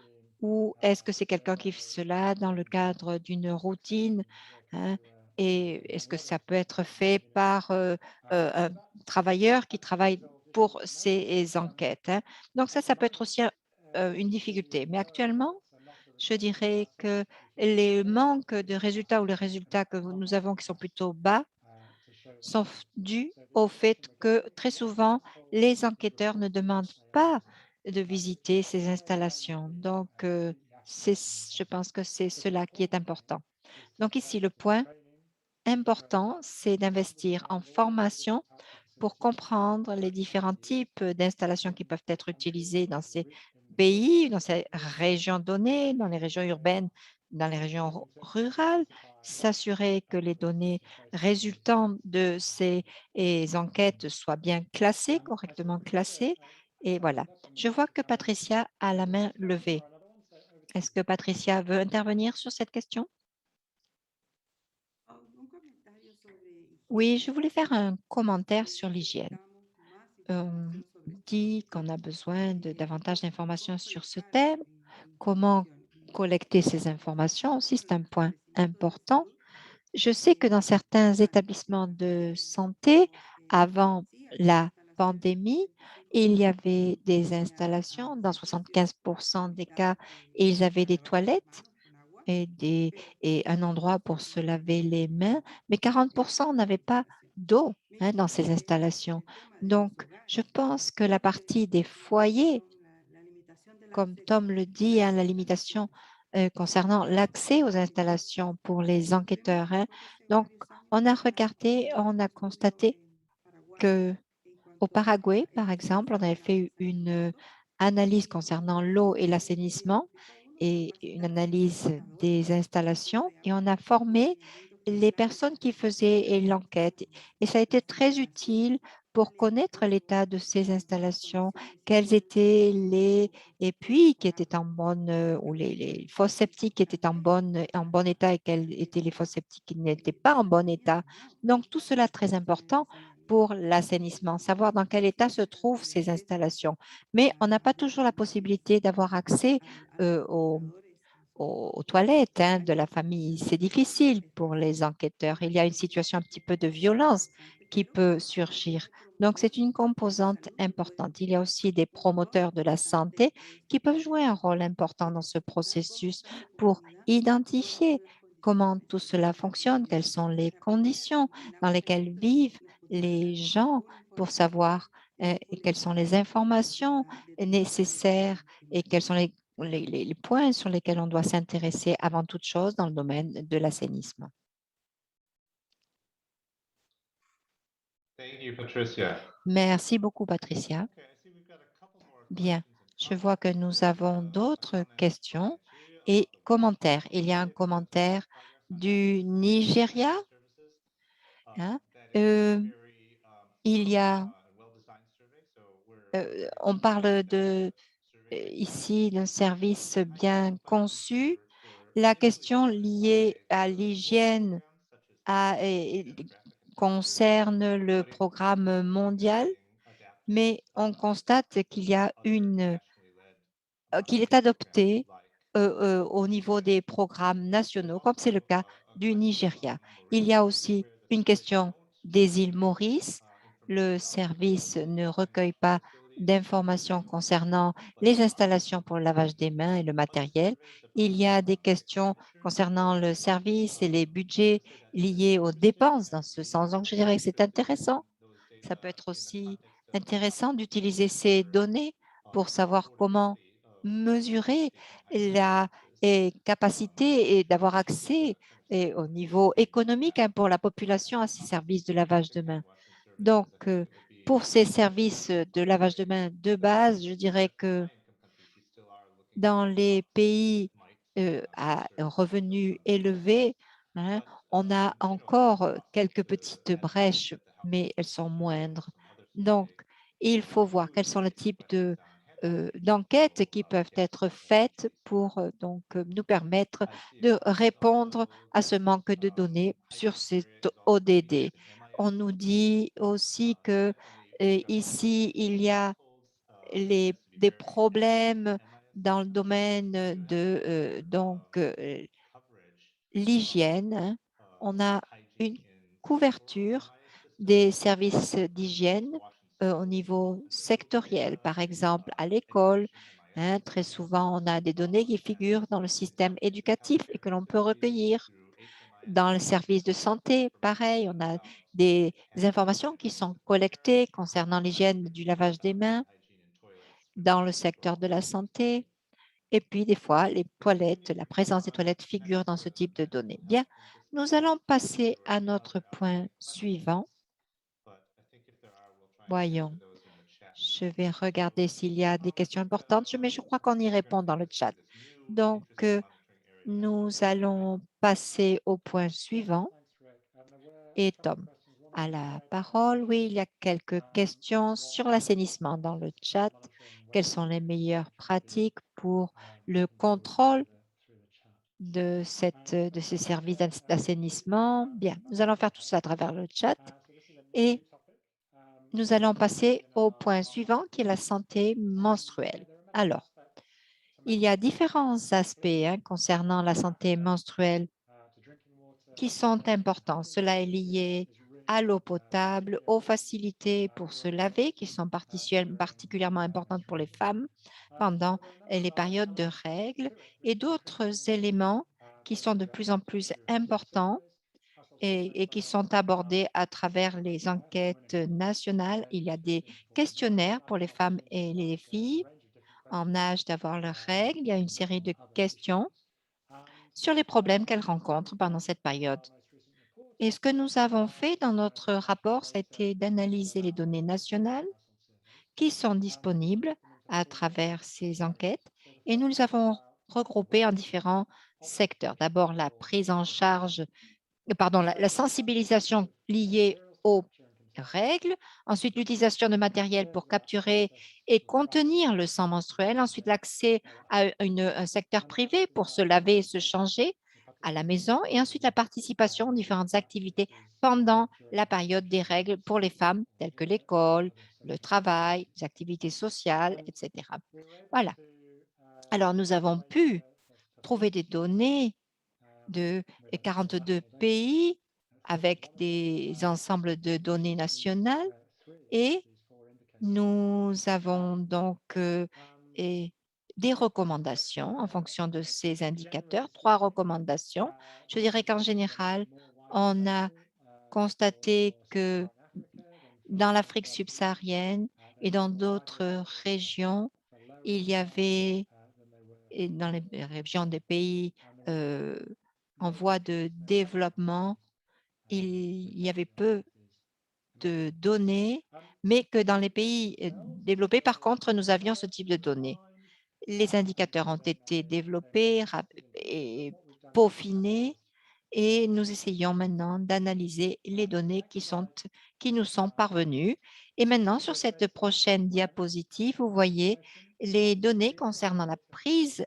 [SPEAKER 1] ou est-ce que c'est quelqu'un qui fait cela dans le cadre d'une routine hein, et est-ce que ça peut être fait par un travailleur qui travaille pour ces enquêtes Donc ça peut être aussi une difficulté. Mais actuellement, je dirais que les manques de résultats ou les résultats que nous avons qui sont plutôt bas sont dus au fait que très souvent, les enquêteurs ne demandent pas de visiter ces installations. Donc, je pense que c'est cela qui est important. Donc ici, le point important, c'est d'investir en formation pour comprendre les différents types d'installations qui peuvent être utilisées dans ces pays, dans ces régions données, dans les régions urbaines, dans les régions rurales, s'assurer que les données résultant de ces enquêtes soient bien classées, correctement classées. Et voilà. Je vois que Patricia a la main levée. Est-ce que Patricia veut intervenir sur cette question? Oui, je voulais faire un commentaire sur l'hygiène. On dit qu'on a besoin de davantage d'informations sur ce thème. Comment collecter ces informations aussi, c'est un point important. Je sais que dans certains établissements de santé, avant la pandémie, il y avait des installations. Dans 75 des cas, ils avaient des toilettes et un endroit pour se laver les mains, mais 40 n'avaient pas d'eau dans ces installations. Donc, je pense que la partie des foyers, comme Tom le dit, la limitation concernant l'accès aux installations pour les enquêteurs. Donc, on a regardé, on a constaté que au Paraguay, par exemple, on avait fait une analyse concernant l'eau et l'assainissement et une analyse des installations et on a formé les personnes qui faisaient l'enquête. Et ça a été très utile pour connaître l'état de ces installations, quels étaient les puits qui étaient en bonne, ou les fosses septiques qui étaient en bon état et quels étaient les fosses septiques qui n'étaient pas en bon état. Donc, tout cela très important pour l'assainissement, savoir dans quel état se trouvent ces installations. Mais on n'a pas toujours la possibilité d'avoir accès aux toilettes de la famille. C'est difficile pour les enquêteurs. Il y a une situation un petit peu de violence qui peut surgir. Donc, c'est une composante importante. Il y a aussi des promoteurs de la santé qui peuvent jouer un rôle important dans ce processus pour identifier comment tout cela fonctionne, quelles sont les conditions dans lesquelles vivent les gens pour savoir quelles sont les informations nécessaires et quels sont les points sur lesquels on doit s'intéresser avant toute chose dans le domaine de l'assainissement.
[SPEAKER 6] Thank you, Patricia.
[SPEAKER 1] Merci beaucoup, Patricia.
[SPEAKER 6] Okay, I see we've got a couple more
[SPEAKER 1] Bien,
[SPEAKER 6] questions and
[SPEAKER 1] je vois que
[SPEAKER 6] comments.
[SPEAKER 1] nous avons
[SPEAKER 6] A
[SPEAKER 1] d'autres
[SPEAKER 6] comment
[SPEAKER 1] questions
[SPEAKER 6] from Nigeria
[SPEAKER 1] et
[SPEAKER 6] about the
[SPEAKER 1] commentaires. Il y a un
[SPEAKER 6] updated
[SPEAKER 1] commentaire
[SPEAKER 6] progress on
[SPEAKER 1] du
[SPEAKER 6] access
[SPEAKER 1] Nigeria.
[SPEAKER 6] services.
[SPEAKER 1] hein.
[SPEAKER 6] That is
[SPEAKER 1] Euh,
[SPEAKER 6] a very
[SPEAKER 1] il y
[SPEAKER 6] thorough
[SPEAKER 1] a,
[SPEAKER 6] and well-designed survey. So we're
[SPEAKER 1] on
[SPEAKER 6] very
[SPEAKER 1] parle
[SPEAKER 6] happy that the survey is
[SPEAKER 1] ici d'un service bien conçu.
[SPEAKER 6] for
[SPEAKER 1] La
[SPEAKER 6] especially
[SPEAKER 1] question
[SPEAKER 6] for
[SPEAKER 1] liée à
[SPEAKER 6] local
[SPEAKER 1] l'hygiène
[SPEAKER 6] programs such as demographic and
[SPEAKER 1] concerne le
[SPEAKER 6] putting
[SPEAKER 1] programme mondial,
[SPEAKER 6] adapted
[SPEAKER 1] mais on constate qu'il y a
[SPEAKER 6] other nationally led
[SPEAKER 1] qu'il est
[SPEAKER 6] monitoring programs
[SPEAKER 1] adopté
[SPEAKER 6] like
[SPEAKER 1] au niveau des programmes nationaux, comme c'est le
[SPEAKER 6] also
[SPEAKER 1] cas
[SPEAKER 6] a
[SPEAKER 1] du
[SPEAKER 6] question
[SPEAKER 1] Nigeria.
[SPEAKER 6] on
[SPEAKER 1] Il y a
[SPEAKER 6] Mauritius,
[SPEAKER 1] aussi
[SPEAKER 6] where the
[SPEAKER 1] une
[SPEAKER 6] survey
[SPEAKER 1] question
[SPEAKER 6] don't
[SPEAKER 1] des îles
[SPEAKER 6] collect
[SPEAKER 1] Maurice. Le
[SPEAKER 6] information about
[SPEAKER 1] service ne
[SPEAKER 6] hand
[SPEAKER 1] recueille
[SPEAKER 6] washing
[SPEAKER 1] pas
[SPEAKER 6] facilities
[SPEAKER 1] d'informations
[SPEAKER 6] and
[SPEAKER 1] concernant
[SPEAKER 6] but
[SPEAKER 1] les installations pour le lavage des mains et le
[SPEAKER 6] other
[SPEAKER 1] matériel.
[SPEAKER 6] surveys
[SPEAKER 1] Il
[SPEAKER 6] about
[SPEAKER 1] y a des questions
[SPEAKER 6] expenditure
[SPEAKER 1] concernant le service et les budgets
[SPEAKER 6] say that
[SPEAKER 1] liés aux
[SPEAKER 6] Nigeria
[SPEAKER 1] dépenses dans
[SPEAKER 6] has
[SPEAKER 1] ce
[SPEAKER 6] made
[SPEAKER 1] sens. Donc, je
[SPEAKER 6] progress
[SPEAKER 1] dirais que c'est
[SPEAKER 6] because they're
[SPEAKER 1] intéressant.
[SPEAKER 6] using those
[SPEAKER 1] Ça
[SPEAKER 6] data
[SPEAKER 1] peut être
[SPEAKER 6] in the
[SPEAKER 1] aussi
[SPEAKER 6] context of
[SPEAKER 1] intéressant d'utiliser ces
[SPEAKER 6] measure
[SPEAKER 1] données pour savoir comment
[SPEAKER 6] affordability of
[SPEAKER 1] mesurer
[SPEAKER 6] different IT
[SPEAKER 1] la
[SPEAKER 6] services
[SPEAKER 1] capacité et d'avoir
[SPEAKER 6] especially
[SPEAKER 1] accès
[SPEAKER 6] some of the
[SPEAKER 1] au
[SPEAKER 6] services
[SPEAKER 1] niveau économique pour la population à ces services de lavage de mains. Donc, pour ces services de lavage de mains de base, je dirais que dans les pays à revenus élevés, hein. On a encore quelques petites brèches, mais elles sont moindres. Donc, il faut voir quels sont les types d'enquêtes qui peuvent être faites pour nous permettre de répondre à ce manque de données sur cette ODD. On nous dit aussi que ici, il y a des problèmes dans le domaine de l'hygiène, hein. On a une couverture des services d'hygiène au niveau sectoriel, par exemple à l'école, hein. Très souvent, on a des données qui figurent dans le système éducatif et que l'on peut recueillir. Dans le service de santé, pareil, on a des informations qui sont collectées concernant l'hygiène du lavage des mains dans le secteur de la santé. Et puis, des fois, les toilettes, la présence des toilettes figure dans ce type de données. Bien, nous allons passer à notre point suivant. Voyons, je vais regarder s'il y a des questions importantes, mais je crois qu'on y répond dans le chat. Donc, nous allons passer au point suivant. Et Tom a la parole. Oui, il y a quelques questions sur l'assainissement dans le chat. Quelles sont les meilleures pratiques pour le contrôle de ces services d'assainissement? Bien, nous allons faire tout ça à travers le chat et nous allons passer au point suivant qui est la santé menstruelle. Alors, il y a différents aspects concernant la santé menstruelle qui sont importants. Cela est lié à l'eau potable, aux facilités pour se laver qui sont particulièrement importantes pour les femmes pendant les périodes de règles et d'autres éléments qui sont de plus en plus importants et qui sont abordés à travers les enquêtes nationales. Il y a des questionnaires pour les femmes et les filles en âge d'avoir leurs règles. Il y a une série de questions sur les problèmes qu'elles rencontrent pendant cette période. Et ce que nous avons fait dans notre rapport, ça a été d'analyser les données nationales qui sont disponibles à travers ces enquêtes et nous les avons regroupées en différents secteurs. D'abord, la prise en charge, la sensibilisation liée aux règles, ensuite l'utilisation de matériel pour capturer et contenir le sang menstruel, ensuite l'accès à un secteur privé pour se laver et se changer à la maison et ensuite la participation aux différentes activités pendant la période des règles pour les femmes telles que l'école, le travail, les activités sociales, etc. Voilà. Alors, nous avons pu trouver des données de 42 pays avec des ensembles de données nationales et nous avons donc des recommandations en fonction de ces indicateurs, 3 recommandations. Je dirais qu'en général, on a constaté que dans l'Afrique subsaharienne et dans d'autres régions, il y avait, et dans les régions des pays en voie de développement, il y avait peu de données, mais que dans les pays développés, par contre, nous avions ce type de données. Les indicateurs ont été développés et peaufinés et nous essayons maintenant d'analyser les données qui nous sont parvenues. Et maintenant, sur cette prochaine diapositive, vous voyez les données concernant la prise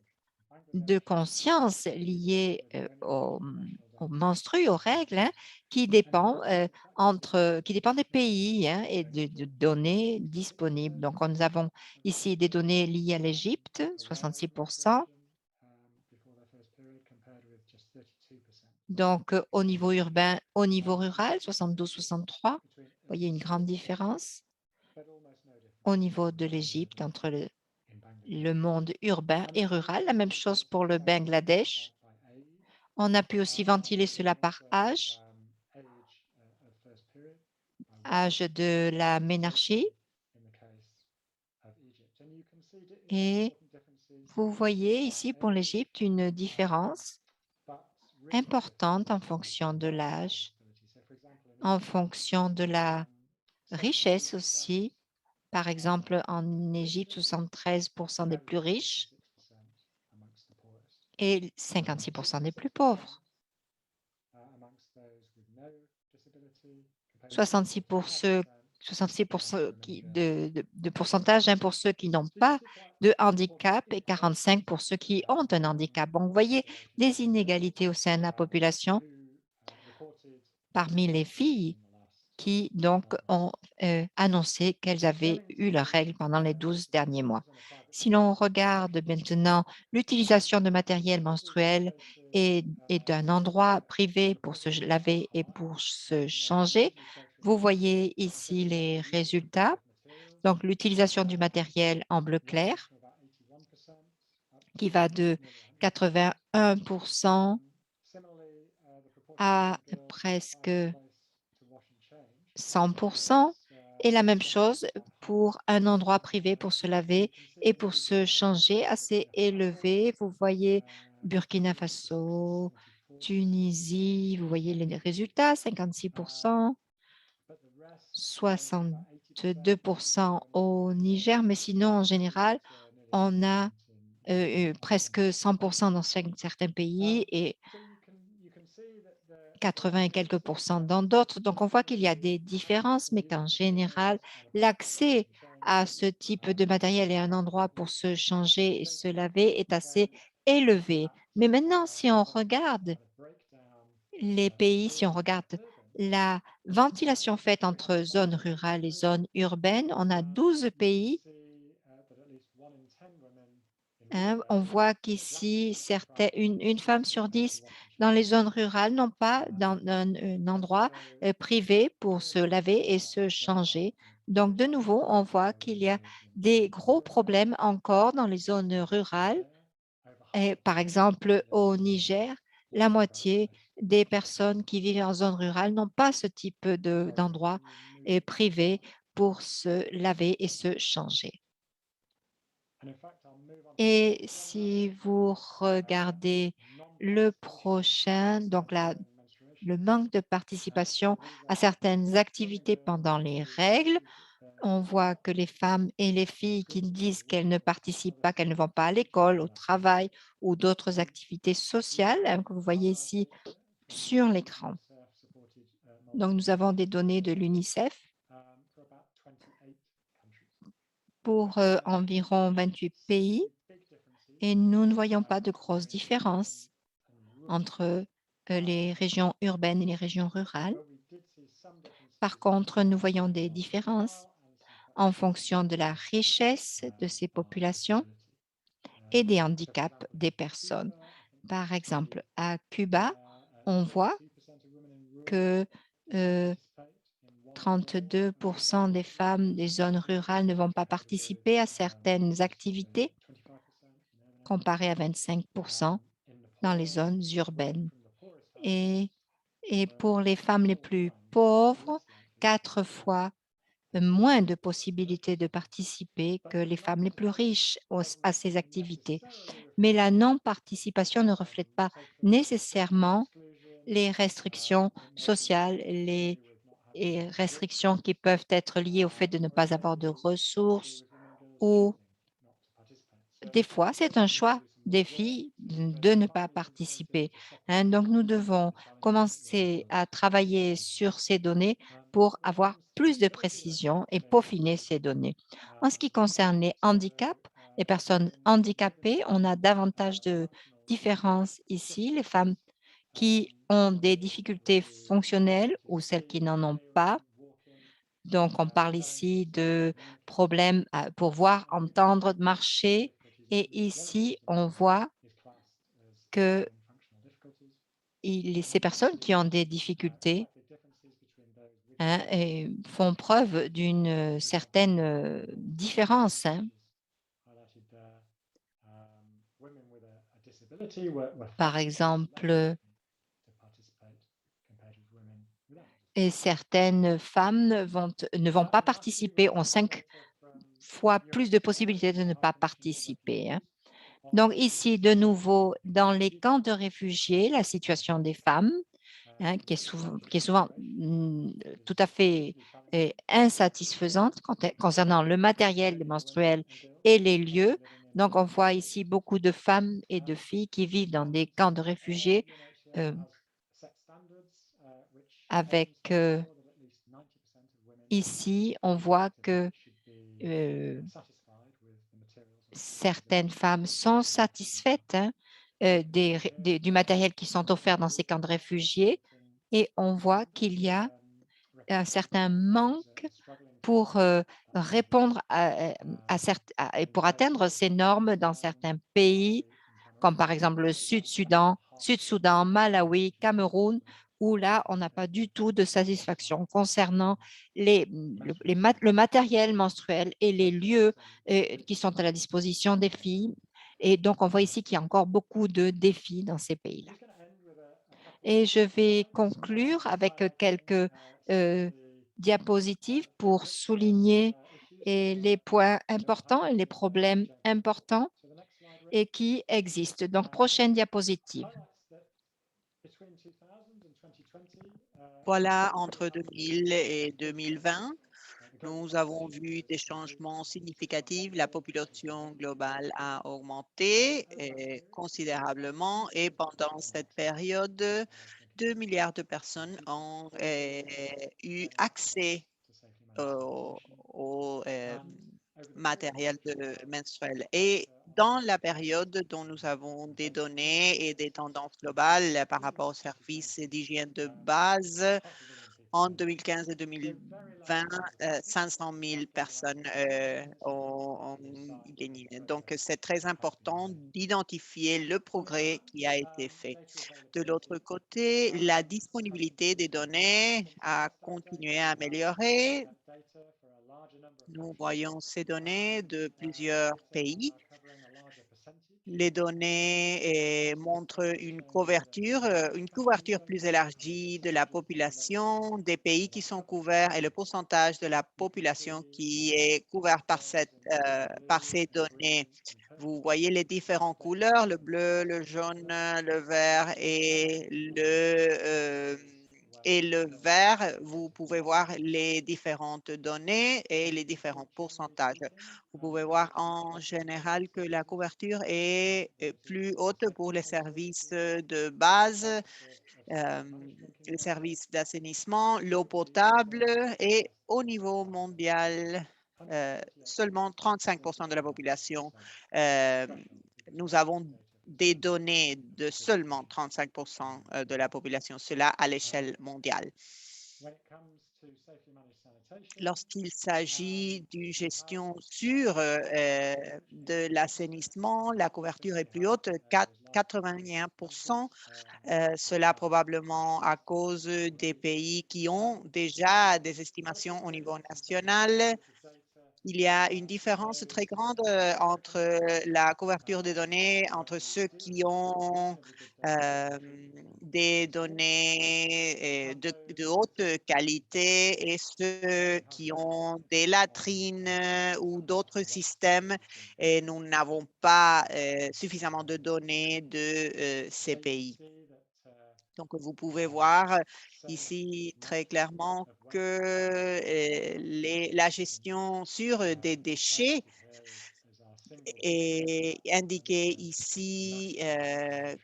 [SPEAKER 1] de conscience liée aux menstrues, aux règles, qui dépend des pays et de données disponibles. Donc, nous avons ici des données liées à l'Égypte, 66%. Donc, au niveau urbain, au niveau rural, 72-63. Vous voyez une grande différence au niveau de l'Égypte entre le monde urbain et rural. La même chose pour le Bangladesh. On a pu aussi ventiler cela par âge de la ménarchie. Et vous voyez ici pour l'Égypte une différence importante en fonction de l'âge, en fonction de la richesse aussi. Par exemple, en Égypte, 73% des plus riches et 56% des plus pauvres. 66% de pourcentage pour ceux qui n'ont pas de handicap et 45 pour ceux qui ont un handicap. Donc, vous voyez des inégalités au sein de la population parmi les filles qui donc ont annoncé qu'elles avaient eu leurs règles pendant les 12 derniers mois. Si l'on regarde maintenant l'utilisation de matériel menstruel et d'un endroit privé pour se laver et pour se changer, vous voyez ici les résultats. Donc, l'utilisation du matériel en bleu clair qui va de 81% à presque 100%. Et la même chose pour un endroit privé pour se laver et pour se changer, assez élevé. Vous voyez Burkina Faso, Tunisie, vous voyez les résultats, 56%, 62% au Niger, mais sinon, en général, on a presque 100% dans certains pays et 80 et quelques pourcents dans d'autres. Donc, on voit qu'il y a des différences, mais qu'en général, l'accès à ce type de matériel et un endroit pour se changer et se laver est assez élevé. Mais maintenant, si on regarde les pays, si on regarde la ventilation faite entre zones rurales et zones urbaines, on a 12 pays. On voit qu'ici, une femme sur 10 dans les zones rurales n'ont pas un endroit privé pour se laver et se changer. Donc, de nouveau, on voit qu'il y a des gros problèmes encore dans les zones rurales. Et, par exemple, au Niger, la moitié des personnes qui vivent en zone rurale n'ont pas ce type d'endroit privé pour se laver et se changer. Et si vous regardez le prochain, donc le manque de participation à certaines activités pendant les règles, on voit que les femmes et les filles qui disent qu'elles ne participent pas, qu'elles ne vont pas à l'école, au travail ou d'autres activités sociales, que vous voyez ici sur l'écran. Donc, nous avons des données de l'UNICEF pour environ 28 pays. Et nous ne voyons pas de grosses différences entre les régions urbaines et les régions rurales. Par contre, nous voyons des différences en fonction de la richesse de ces populations et des handicaps des personnes. Par exemple, à Cuba, on voit que 32% des femmes des zones rurales ne vont pas participer à certaines activités, comparé à 25% dans les zones urbaines. Et pour les femmes les plus pauvres, 4 fois moins de possibilités de participer que les femmes les plus riches à ces activités. Mais la non-participation ne reflète pas nécessairement les restrictions sociales, les restrictions qui peuvent être liées au fait de ne pas avoir de ressources ou des fois, c'est un choix des filles de ne pas participer. Donc, nous devons commencer à travailler sur ces données pour avoir plus de précision et peaufiner ces données. En ce qui concerne les handicaps, les personnes handicapées, on a davantage de différences ici. Les femmes qui ont des difficultés fonctionnelles ou celles qui n'en ont pas. Donc, on parle ici de problèmes pour voir, entendre, marcher. Et ici, on voit que ces personnes qui ont des difficultés et font preuve d'une certaine différence. Par exemple, et certaines femmes ne vont pas participer, ont 5 fois plus de possibilités de ne pas participer. Donc ici, de nouveau, dans les camps de réfugiés, la situation des femmes, qui est souvent tout à fait insatisfaisante concernant le matériel menstruel et les lieux. Donc, on voit ici beaucoup de femmes et de filles qui vivent dans des camps de réfugiés avec ici, on voit que certaines femmes sont satisfaites du matériel qui sont offerts dans ces camps de réfugiés et on voit qu'il y a un certain manque pour répondre et pour atteindre ces normes dans certains pays, comme par exemple le Sud-Soudan, Malawi, Cameroun, où là, on n'a pas du tout de satisfaction concernant le matériel menstruel et les lieux qui sont à la disposition des filles. Et donc, on voit ici qu'il y a encore beaucoup de défis dans ces pays-là. Et je vais conclure avec quelques diapositives pour souligner les points importants et les problèmes importants et qui existent. Donc, prochaine diapositive.
[SPEAKER 3] Voilà, entre 2000 et 2020, nous avons vu des changements significatifs. La population globale a augmenté considérablement et pendant cette période, 2 milliards de personnes ont eu accès au matériel menstruel. Et dans la période dont nous avons des données et des tendances globales par rapport aux services d'hygiène de base, en 2015 et 2020, 500 000 personnes ont gagné. Donc, c'est très important d'identifier le progrès qui a été fait. De l'autre côté, la disponibilité des données a continué à améliorer. Nous voyons ces données de plusieurs pays. Les données montrent une couverture plus élargie de la population, des pays qui sont couverts et le pourcentage de la population qui est couvert par ces données. Vous voyez les différentes couleurs, le bleu, le jaune, le vert et le vert. Vous pouvez voir les différentes données et les différents pourcentages. Vous pouvez voir en général que la couverture est plus haute pour les services de base, les services d'assainissement, l'eau potable et au niveau mondial, seulement 35% de la population. Nous avons des données de seulement 35% de la population, cela à l'échelle mondiale. Lorsqu'il s'agit d'une gestion sûre de l'assainissement, la couverture est plus haute, 81%. Cela probablement à cause des pays qui ont déjà des estimations au niveau national. Il y a une différence très grande entre la couverture des données, entre ceux qui ont des données de haute qualité et ceux qui ont des latrines ou d'autres systèmes. Et nous n'avons pas suffisamment de données de ces pays. Donc, vous pouvez voir ici très clairement que la gestion sur des déchets est indiquée ici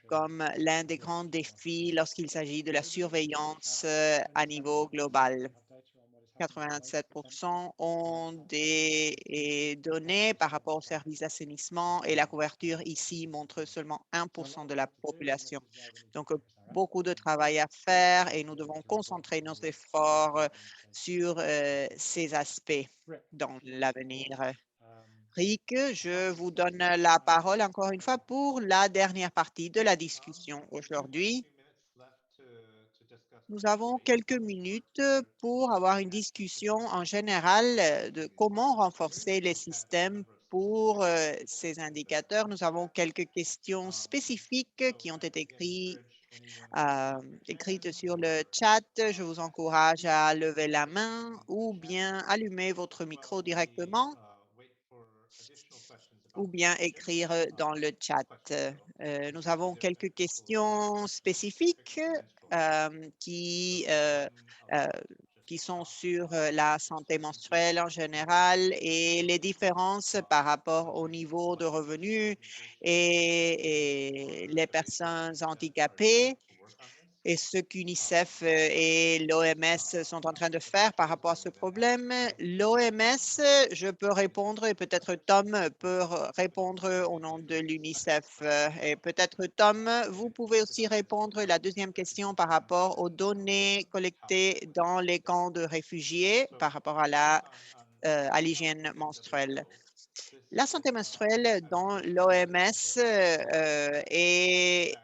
[SPEAKER 3] comme l'un des grands défis lorsqu'il s'agit de la surveillance à niveau global. 87% ont des données par rapport au service d'assainissement et la couverture ici montre seulement 1% de la population. Donc, beaucoup de travail à faire et nous devons concentrer nos efforts sur ces aspects dans l'avenir. Rick, je vous donne la parole encore une fois pour la dernière partie de la discussion aujourd'hui. Nous avons quelques minutes pour avoir une discussion en général de comment renforcer les systèmes pour ces indicateurs. Nous avons quelques questions spécifiques qui ont été écrites sur le chat. Je vous encourage à lever la main ou bien allumer votre micro directement ou bien écrire dans le chat. Nous avons quelques questions spécifiques qui sont sur la santé menstruelle en général et les différences par rapport au niveau de revenus et les personnes handicapées. et ce qu'UNICEF et l'OMS sont en train de faire par rapport à ce problème. L'OMS, je peux répondre et peut-être Tom peut répondre au nom de l'UNICEF. Et peut-être Tom, vous pouvez aussi répondre la deuxième question par rapport aux données collectées dans les camps de réfugiés par rapport à l'hygiène menstruelle. La santé menstruelle dans l'OMS est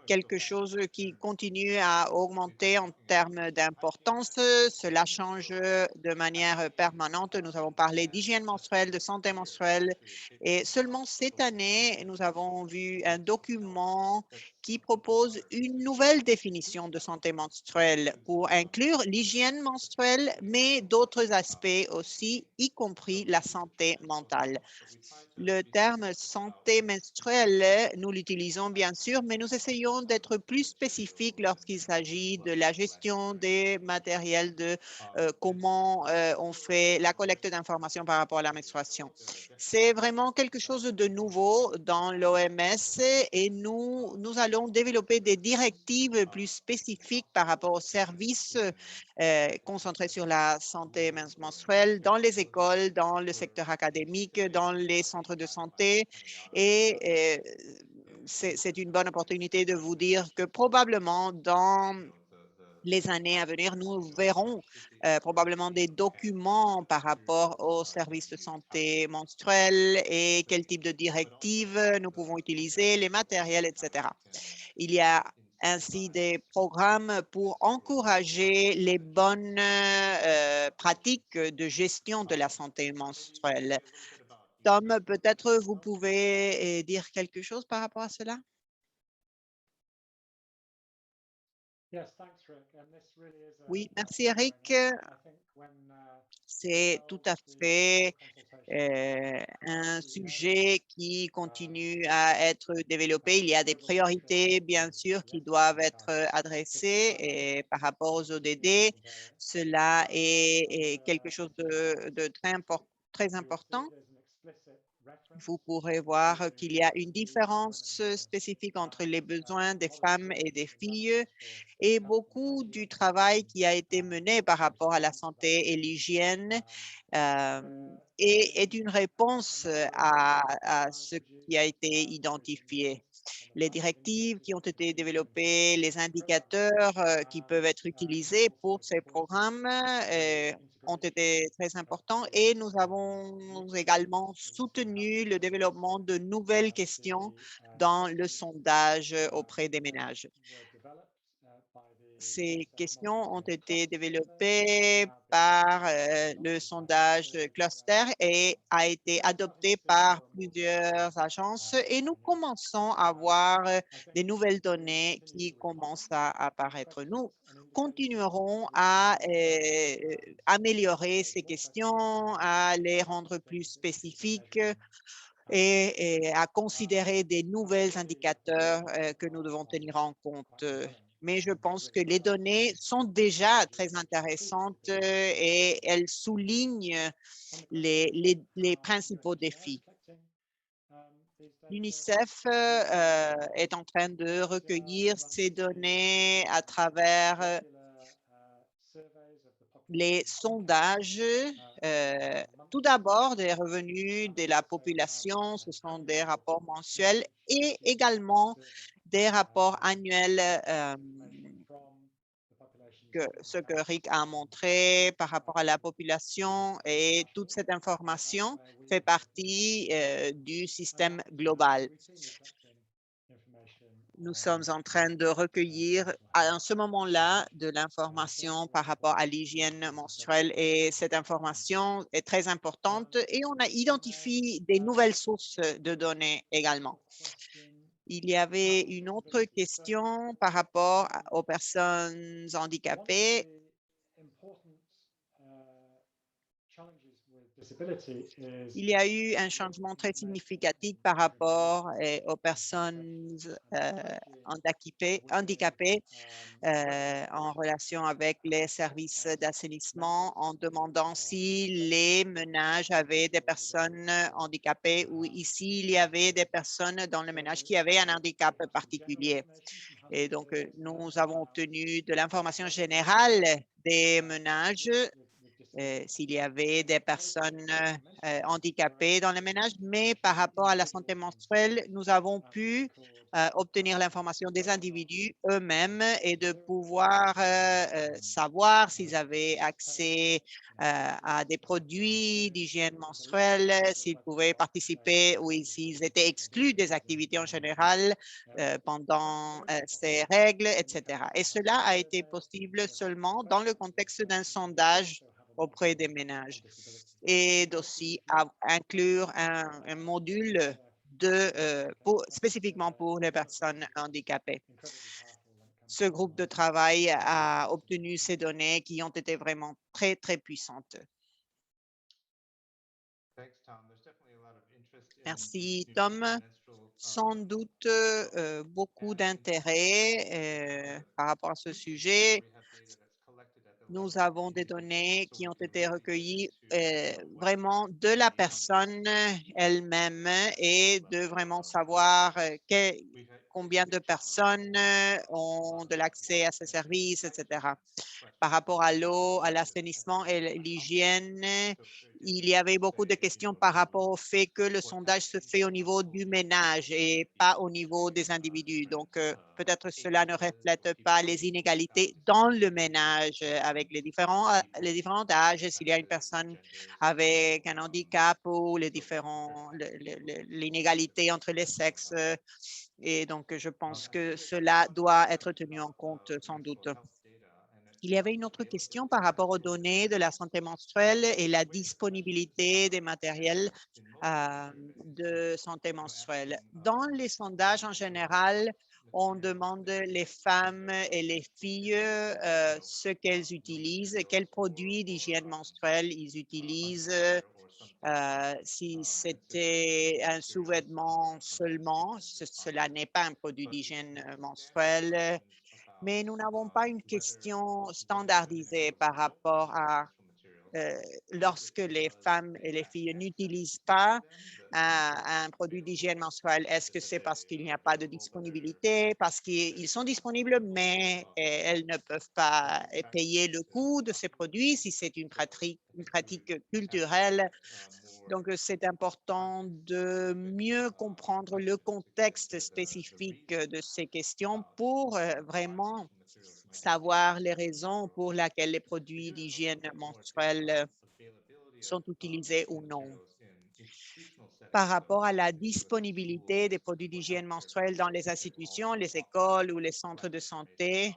[SPEAKER 3] quelque chose qui continue à augmenter en termes d'importance. Cela change de manière permanente. Nous avons parlé d'hygiène menstruelle, de santé menstruelle et seulement cette année, nous avons vu un document qui propose une nouvelle définition de santé menstruelle pour inclure l'hygiène menstruelle, mais d'autres aspects aussi, y compris la santé mentale. Le terme santé menstruelle, nous l'utilisons bien sûr, mais nous essayons d'être plus spécifiques lorsqu'il s'agit de la gestion des matériels, de comment on fait la collecte d'informations par rapport à la menstruation. C'est vraiment quelque chose de nouveau dans l'OMS et nous allons développer des directives plus spécifiques par rapport aux services concentrés sur la santé menstruelle dans les écoles, dans le secteur académique, dans les centres de santé. Et c'est une bonne opportunité de vous dire que probablement dans les années à venir, nous verrons probablement des documents par rapport aux services de santé menstruelle et quel type de directives nous pouvons utiliser, les matériels, etc. Il y a ainsi des programmes pour encourager les bonnes pratiques de gestion de la santé menstruelle. Tom, peut-être vous pouvez dire quelque chose par rapport à cela? Oui, merci Eric. C'est tout à fait un sujet qui continue à être développé. Il y a des priorités, bien sûr, qui doivent être adressées et par rapport aux ODD, cela est quelque chose de très important. Vous pourrez voir qu'il y a une différence spécifique entre les besoins des femmes et des filles et beaucoup du travail qui a été mené par rapport à la santé et l'hygiène est une réponse à ce qui a été identifié. Les directives qui ont été développées, les indicateurs qui peuvent être utilisés pour ces programmes ont été très importants et nous avons également soutenu le développement de nouvelles questions dans le sondage auprès des ménages. Ces questions ont été développées par le sondage cluster et a été adopté par plusieurs agences et nous commençons à avoir des nouvelles données qui commencent à apparaître. Nous continuerons à améliorer ces questions, à les rendre plus spécifiques et à considérer des nouvelles indicateurs que nous devons tenir en compte. Mais je pense que les données sont déjà très intéressantes et elles soulignent les principaux défis. L'UNICEF est en train de recueillir ces données à travers les sondages. Tout d'abord, des revenus de la population, ce sont des rapports mensuels et également des rapports annuels ce que Rick a montré par rapport à la population et toute cette information fait partie du système global. Nous sommes en train de recueillir à ce moment-là de l'information par rapport à l'hygiène menstruelle et cette information est très importante et on a identifié des nouvelles sources de données également. Il y avait une autre question par rapport aux personnes handicapées.
[SPEAKER 2] disability is
[SPEAKER 3] Il y a eu un changement très significatif par rapport aux personnes handicapées en relation avec les services d'assainissement en demandant si les ménages avaient des personnes handicapées ou ici, il y avait des personnes dans le ménage qui avaient un handicap particulier. Et donc, nous avons obtenu de l'information générale des ménages s'il y avait des personnes handicapées dans le ménage, mais par rapport à la santé menstruelle, nous avons pu obtenir l'information des individus eux-mêmes et de pouvoir savoir s'ils avaient accès à des produits d'hygiène menstruelle, s'ils pouvaient participer ou s'ils étaient exclus des activités en général pendant ces règles, etc. Et cela a été possible seulement dans le contexte d'un sondage auprès des ménages et d'aussi inclure un module spécifiquement pour les personnes handicapées. Ce groupe de travail a obtenu ces données qui ont été vraiment très, très puissantes. Merci, Tom. Sans doute beaucoup d'intérêt par rapport à ce sujet. Nous avons des données qui ont été recueillies vraiment de la personne elle-même et de vraiment savoir combien de personnes ont de l'accès à ces services, etc. Par rapport à l'eau, à l'assainissement et l'hygiène, il y avait beaucoup de questions par rapport au fait que le sondage se fait au niveau du ménage et pas au niveau des individus. Donc, peut-être cela ne reflète pas les inégalités dans le ménage avec les différents âges, s'il y a une personne avec un handicap ou l'inégalité entre les sexes. Et donc, je pense que cela doit être tenu en compte sans doute. Il y avait une autre question par rapport aux données de la santé menstruelle et la disponibilité des matériels de santé menstruelle. Dans les sondages en général, on demande les femmes et les filles ce qu'elles utilisent, quels produits d'hygiène menstruelle ils utilisent, si c'était un sous-vêtement seulement, cela n'est pas un produit d'hygiène menstruelle, mais nous n'avons pas une question standardisée par rapport à lorsque les femmes et les filles n'utilisent pas un produit d'hygiène menstruelle. Est-ce que c'est parce qu'il n'y a pas de disponibilité, parce qu'ils sont disponibles, mais elles ne peuvent pas payer le coût de ces produits si c'est une pratique culturelle? Donc, c'est important de mieux comprendre le contexte spécifique de ces questions pour vraiment savoir les raisons pour lesquelles les produits d'hygiène menstruelle sont utilisés ou non. Par rapport à la disponibilité des produits d'hygiène menstruelle dans les institutions, les écoles ou les centres de santé,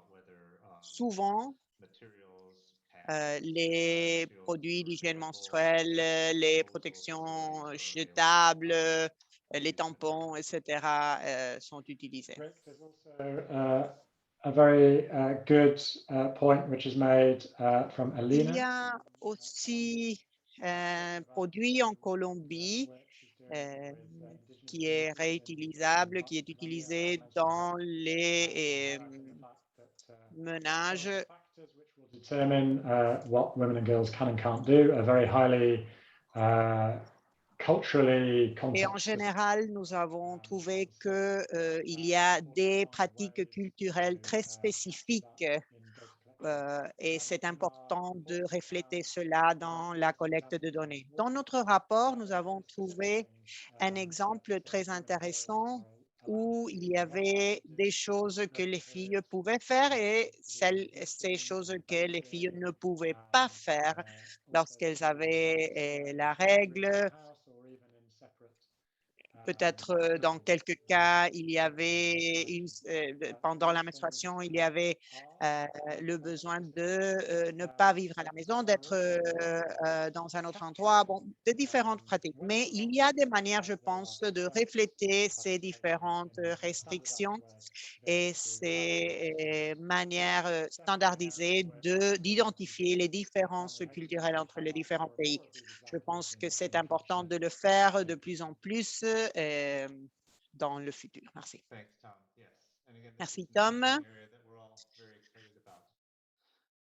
[SPEAKER 3] souvent, les produits d'hygiène menstruelle, les protections jetables, les tampons, etc., sont utilisés.
[SPEAKER 2] great. There's also a very good point which is made from
[SPEAKER 3] Il y
[SPEAKER 2] Alina.
[SPEAKER 3] a aussi un produit en Colombie qui est réutilisable, qui est utilisé dans les ménages.
[SPEAKER 2] Factors which will determine what women and girls can and can't do are very highly culturally
[SPEAKER 3] Et en
[SPEAKER 2] context.
[SPEAKER 3] général, nous avons trouvé qu'il y a des pratiques culturelles très spécifiques et c'est important de refléter cela dans la collecte de données. Dans notre rapport, nous avons trouvé un exemple très intéressant où il y avait des choses que les filles pouvaient faire et ces choses que les filles ne pouvaient pas faire lorsqu'elles avaient la règle Peut-être dans quelques cas, il y avait pendant la menstruation, il y avait le besoin de ne pas vivre à la maison, d'être dans un autre endroit. Bon, de différentes pratiques. Mais il y a des manières, je pense, de refléter ces différentes restrictions et ces manières standardisées d'identifier les différences culturelles entre les différents pays. Je pense que c'est important de le faire de plus en plus dans le futur. Merci.
[SPEAKER 6] Thanks, Tom. Yes. And again, this
[SPEAKER 3] Merci,
[SPEAKER 6] is
[SPEAKER 3] Tom.
[SPEAKER 6] an area that we're all very excited about.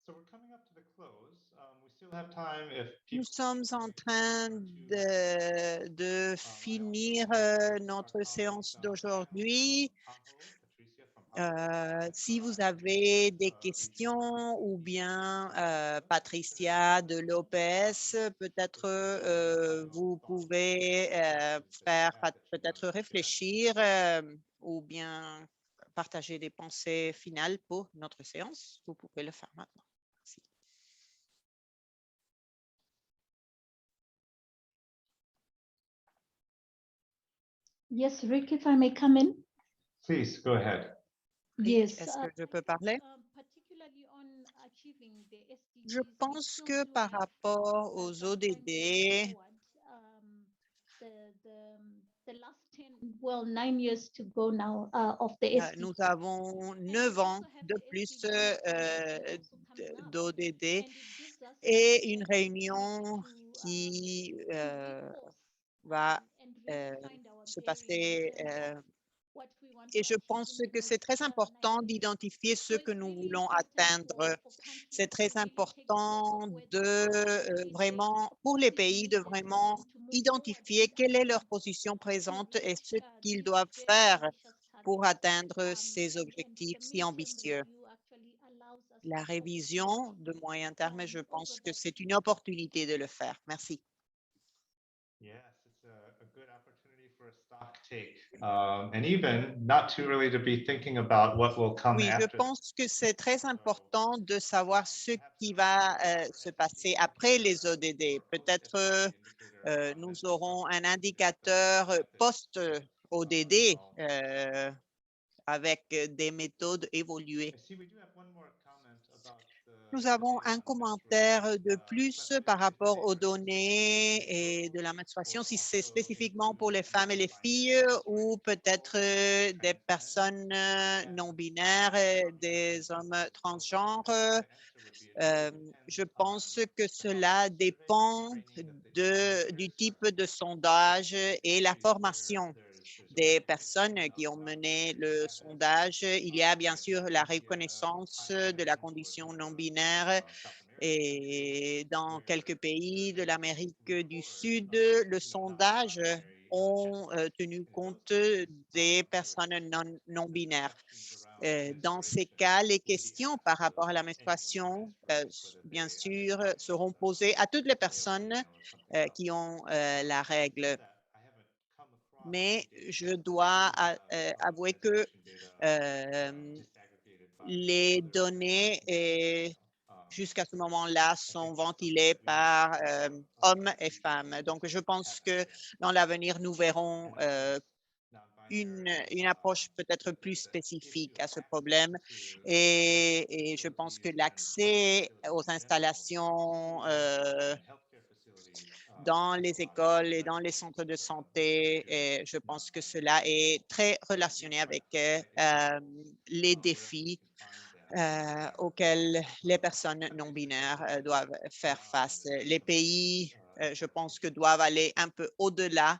[SPEAKER 6] So we're coming up to the close. We still have time if
[SPEAKER 3] Nous
[SPEAKER 6] people
[SPEAKER 3] sommes en train de finir notre séance d'aujourd'hui. Si vous avez des questions ou bien Patricia de l'OPS, peut-être vous pouvez peut-être réfléchir ou bien partager des pensées finales pour notre séance. Vous pouvez le faire maintenant. Merci.
[SPEAKER 7] Yes, Rick, if I may come in.
[SPEAKER 6] please go ahead.
[SPEAKER 3] Rick,
[SPEAKER 7] Yes.
[SPEAKER 3] est-ce que je peux parler?
[SPEAKER 7] Particularly on achieving the SDGs,
[SPEAKER 3] Je
[SPEAKER 7] we
[SPEAKER 3] pense
[SPEAKER 7] still
[SPEAKER 3] que
[SPEAKER 7] do
[SPEAKER 3] par
[SPEAKER 7] have,
[SPEAKER 3] rapport aux
[SPEAKER 7] some time to
[SPEAKER 3] ODD,
[SPEAKER 7] look forward. The last 10, well, 9 years to go now of the SDGs.
[SPEAKER 3] nous avons 9 ans de plus d'ODD et une réunion qui va se passer. Et je pense que c'est très important d'identifier ce que nous voulons atteindre. C'est très important de vraiment, pour les pays, de vraiment identifier quelle est leur position présente et ce qu'ils doivent faire pour atteindre ces objectifs si ambitieux. La révision de moyen terme, je pense que c'est une opportunité de le faire. Merci.
[SPEAKER 6] Yes, it's a good opportunity for a stock take. And even not too early to be thinking about what will come
[SPEAKER 3] Oui, je
[SPEAKER 6] after.
[SPEAKER 3] pense que c'est très important de savoir ce qui va se passer après les ODD. Peut-être nous aurons un indicateur post-ODD avec des méthodes évoluées. Nous avons un commentaire de plus par rapport aux données et de la menstruation, si c'est spécifiquement pour les femmes et les filles ou peut-être des personnes non binaires, des hommes transgenres. Je pense que cela dépend du type de sondage et la formation des personnes qui ont mené le sondage. Il y a bien sûr la reconnaissance de la condition non binaire et dans quelques pays de l'Amérique du Sud, le sondage ont tenu compte des personnes non binaires. Dans ces cas, les questions par rapport à la menstruation, bien sûr, seront posées à toutes les personnes qui ont la règle. Mais je dois avouer que les données jusqu'à ce moment-là sont ventilées par hommes et femmes. Donc, je pense que dans l'avenir, nous verrons une approche peut-être plus spécifique à ce problème et je pense que l'accès aux installations dans les écoles et dans les centres de santé, et je pense que cela est très relationné avec les défis auxquels les personnes non binaires doivent faire face. Les pays, je pense que doivent aller un peu au-delà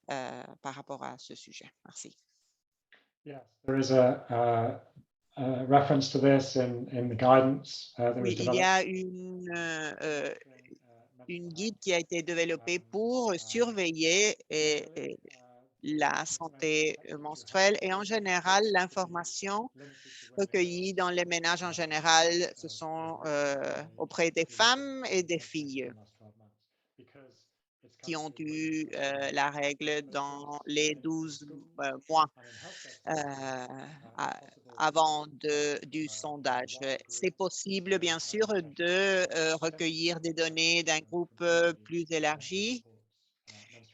[SPEAKER 3] par rapport à ce sujet. Merci.
[SPEAKER 2] Yes, there is a reference to this in the guidance that was
[SPEAKER 3] Oui, il y
[SPEAKER 2] developed.
[SPEAKER 3] a une guide qui a été développée pour surveiller la santé menstruelle et en général, l'information recueillie dans les ménages en général, ce sont auprès des femmes et des filles qui ont eu la règle dans les 12 mois avant du sondage. C'est possible, bien sûr, de recueillir des données d'un groupe plus élargi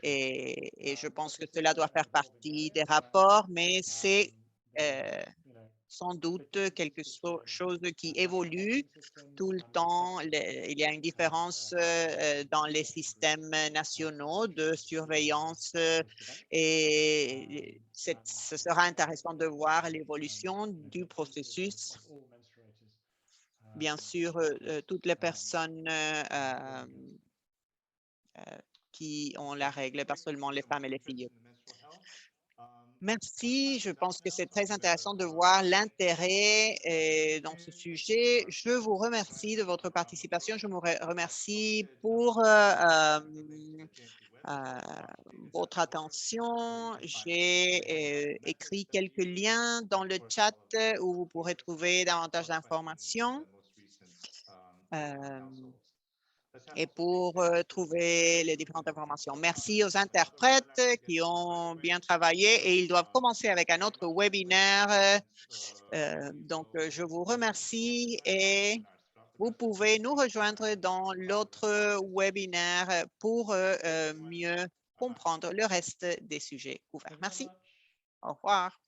[SPEAKER 3] Et je pense que cela doit faire partie des rapports, mais c'est sans doute quelque chose qui évolue tout le temps. Il y a une différence dans les systèmes nationaux de surveillance et ce sera intéressant de voir l'évolution du processus. Bien sûr, toutes les personnes qui ont la règle, pas seulement les femmes et les filles. Merci. Je pense que c'est très intéressant de voir l'intérêt dans ce sujet. Je vous remercie de votre participation. Je vous remercie pour votre attention. J'ai écrit quelques liens dans le chat où vous pourrez trouver davantage d'informations. Et pour trouver les différentes informations. Merci aux interprètes qui ont bien travaillé et ils doivent commencer avec un autre webinaire. Donc, je vous remercie et vous pouvez nous rejoindre dans l'autre webinaire pour mieux comprendre le reste des sujets couverts. Merci. Au revoir.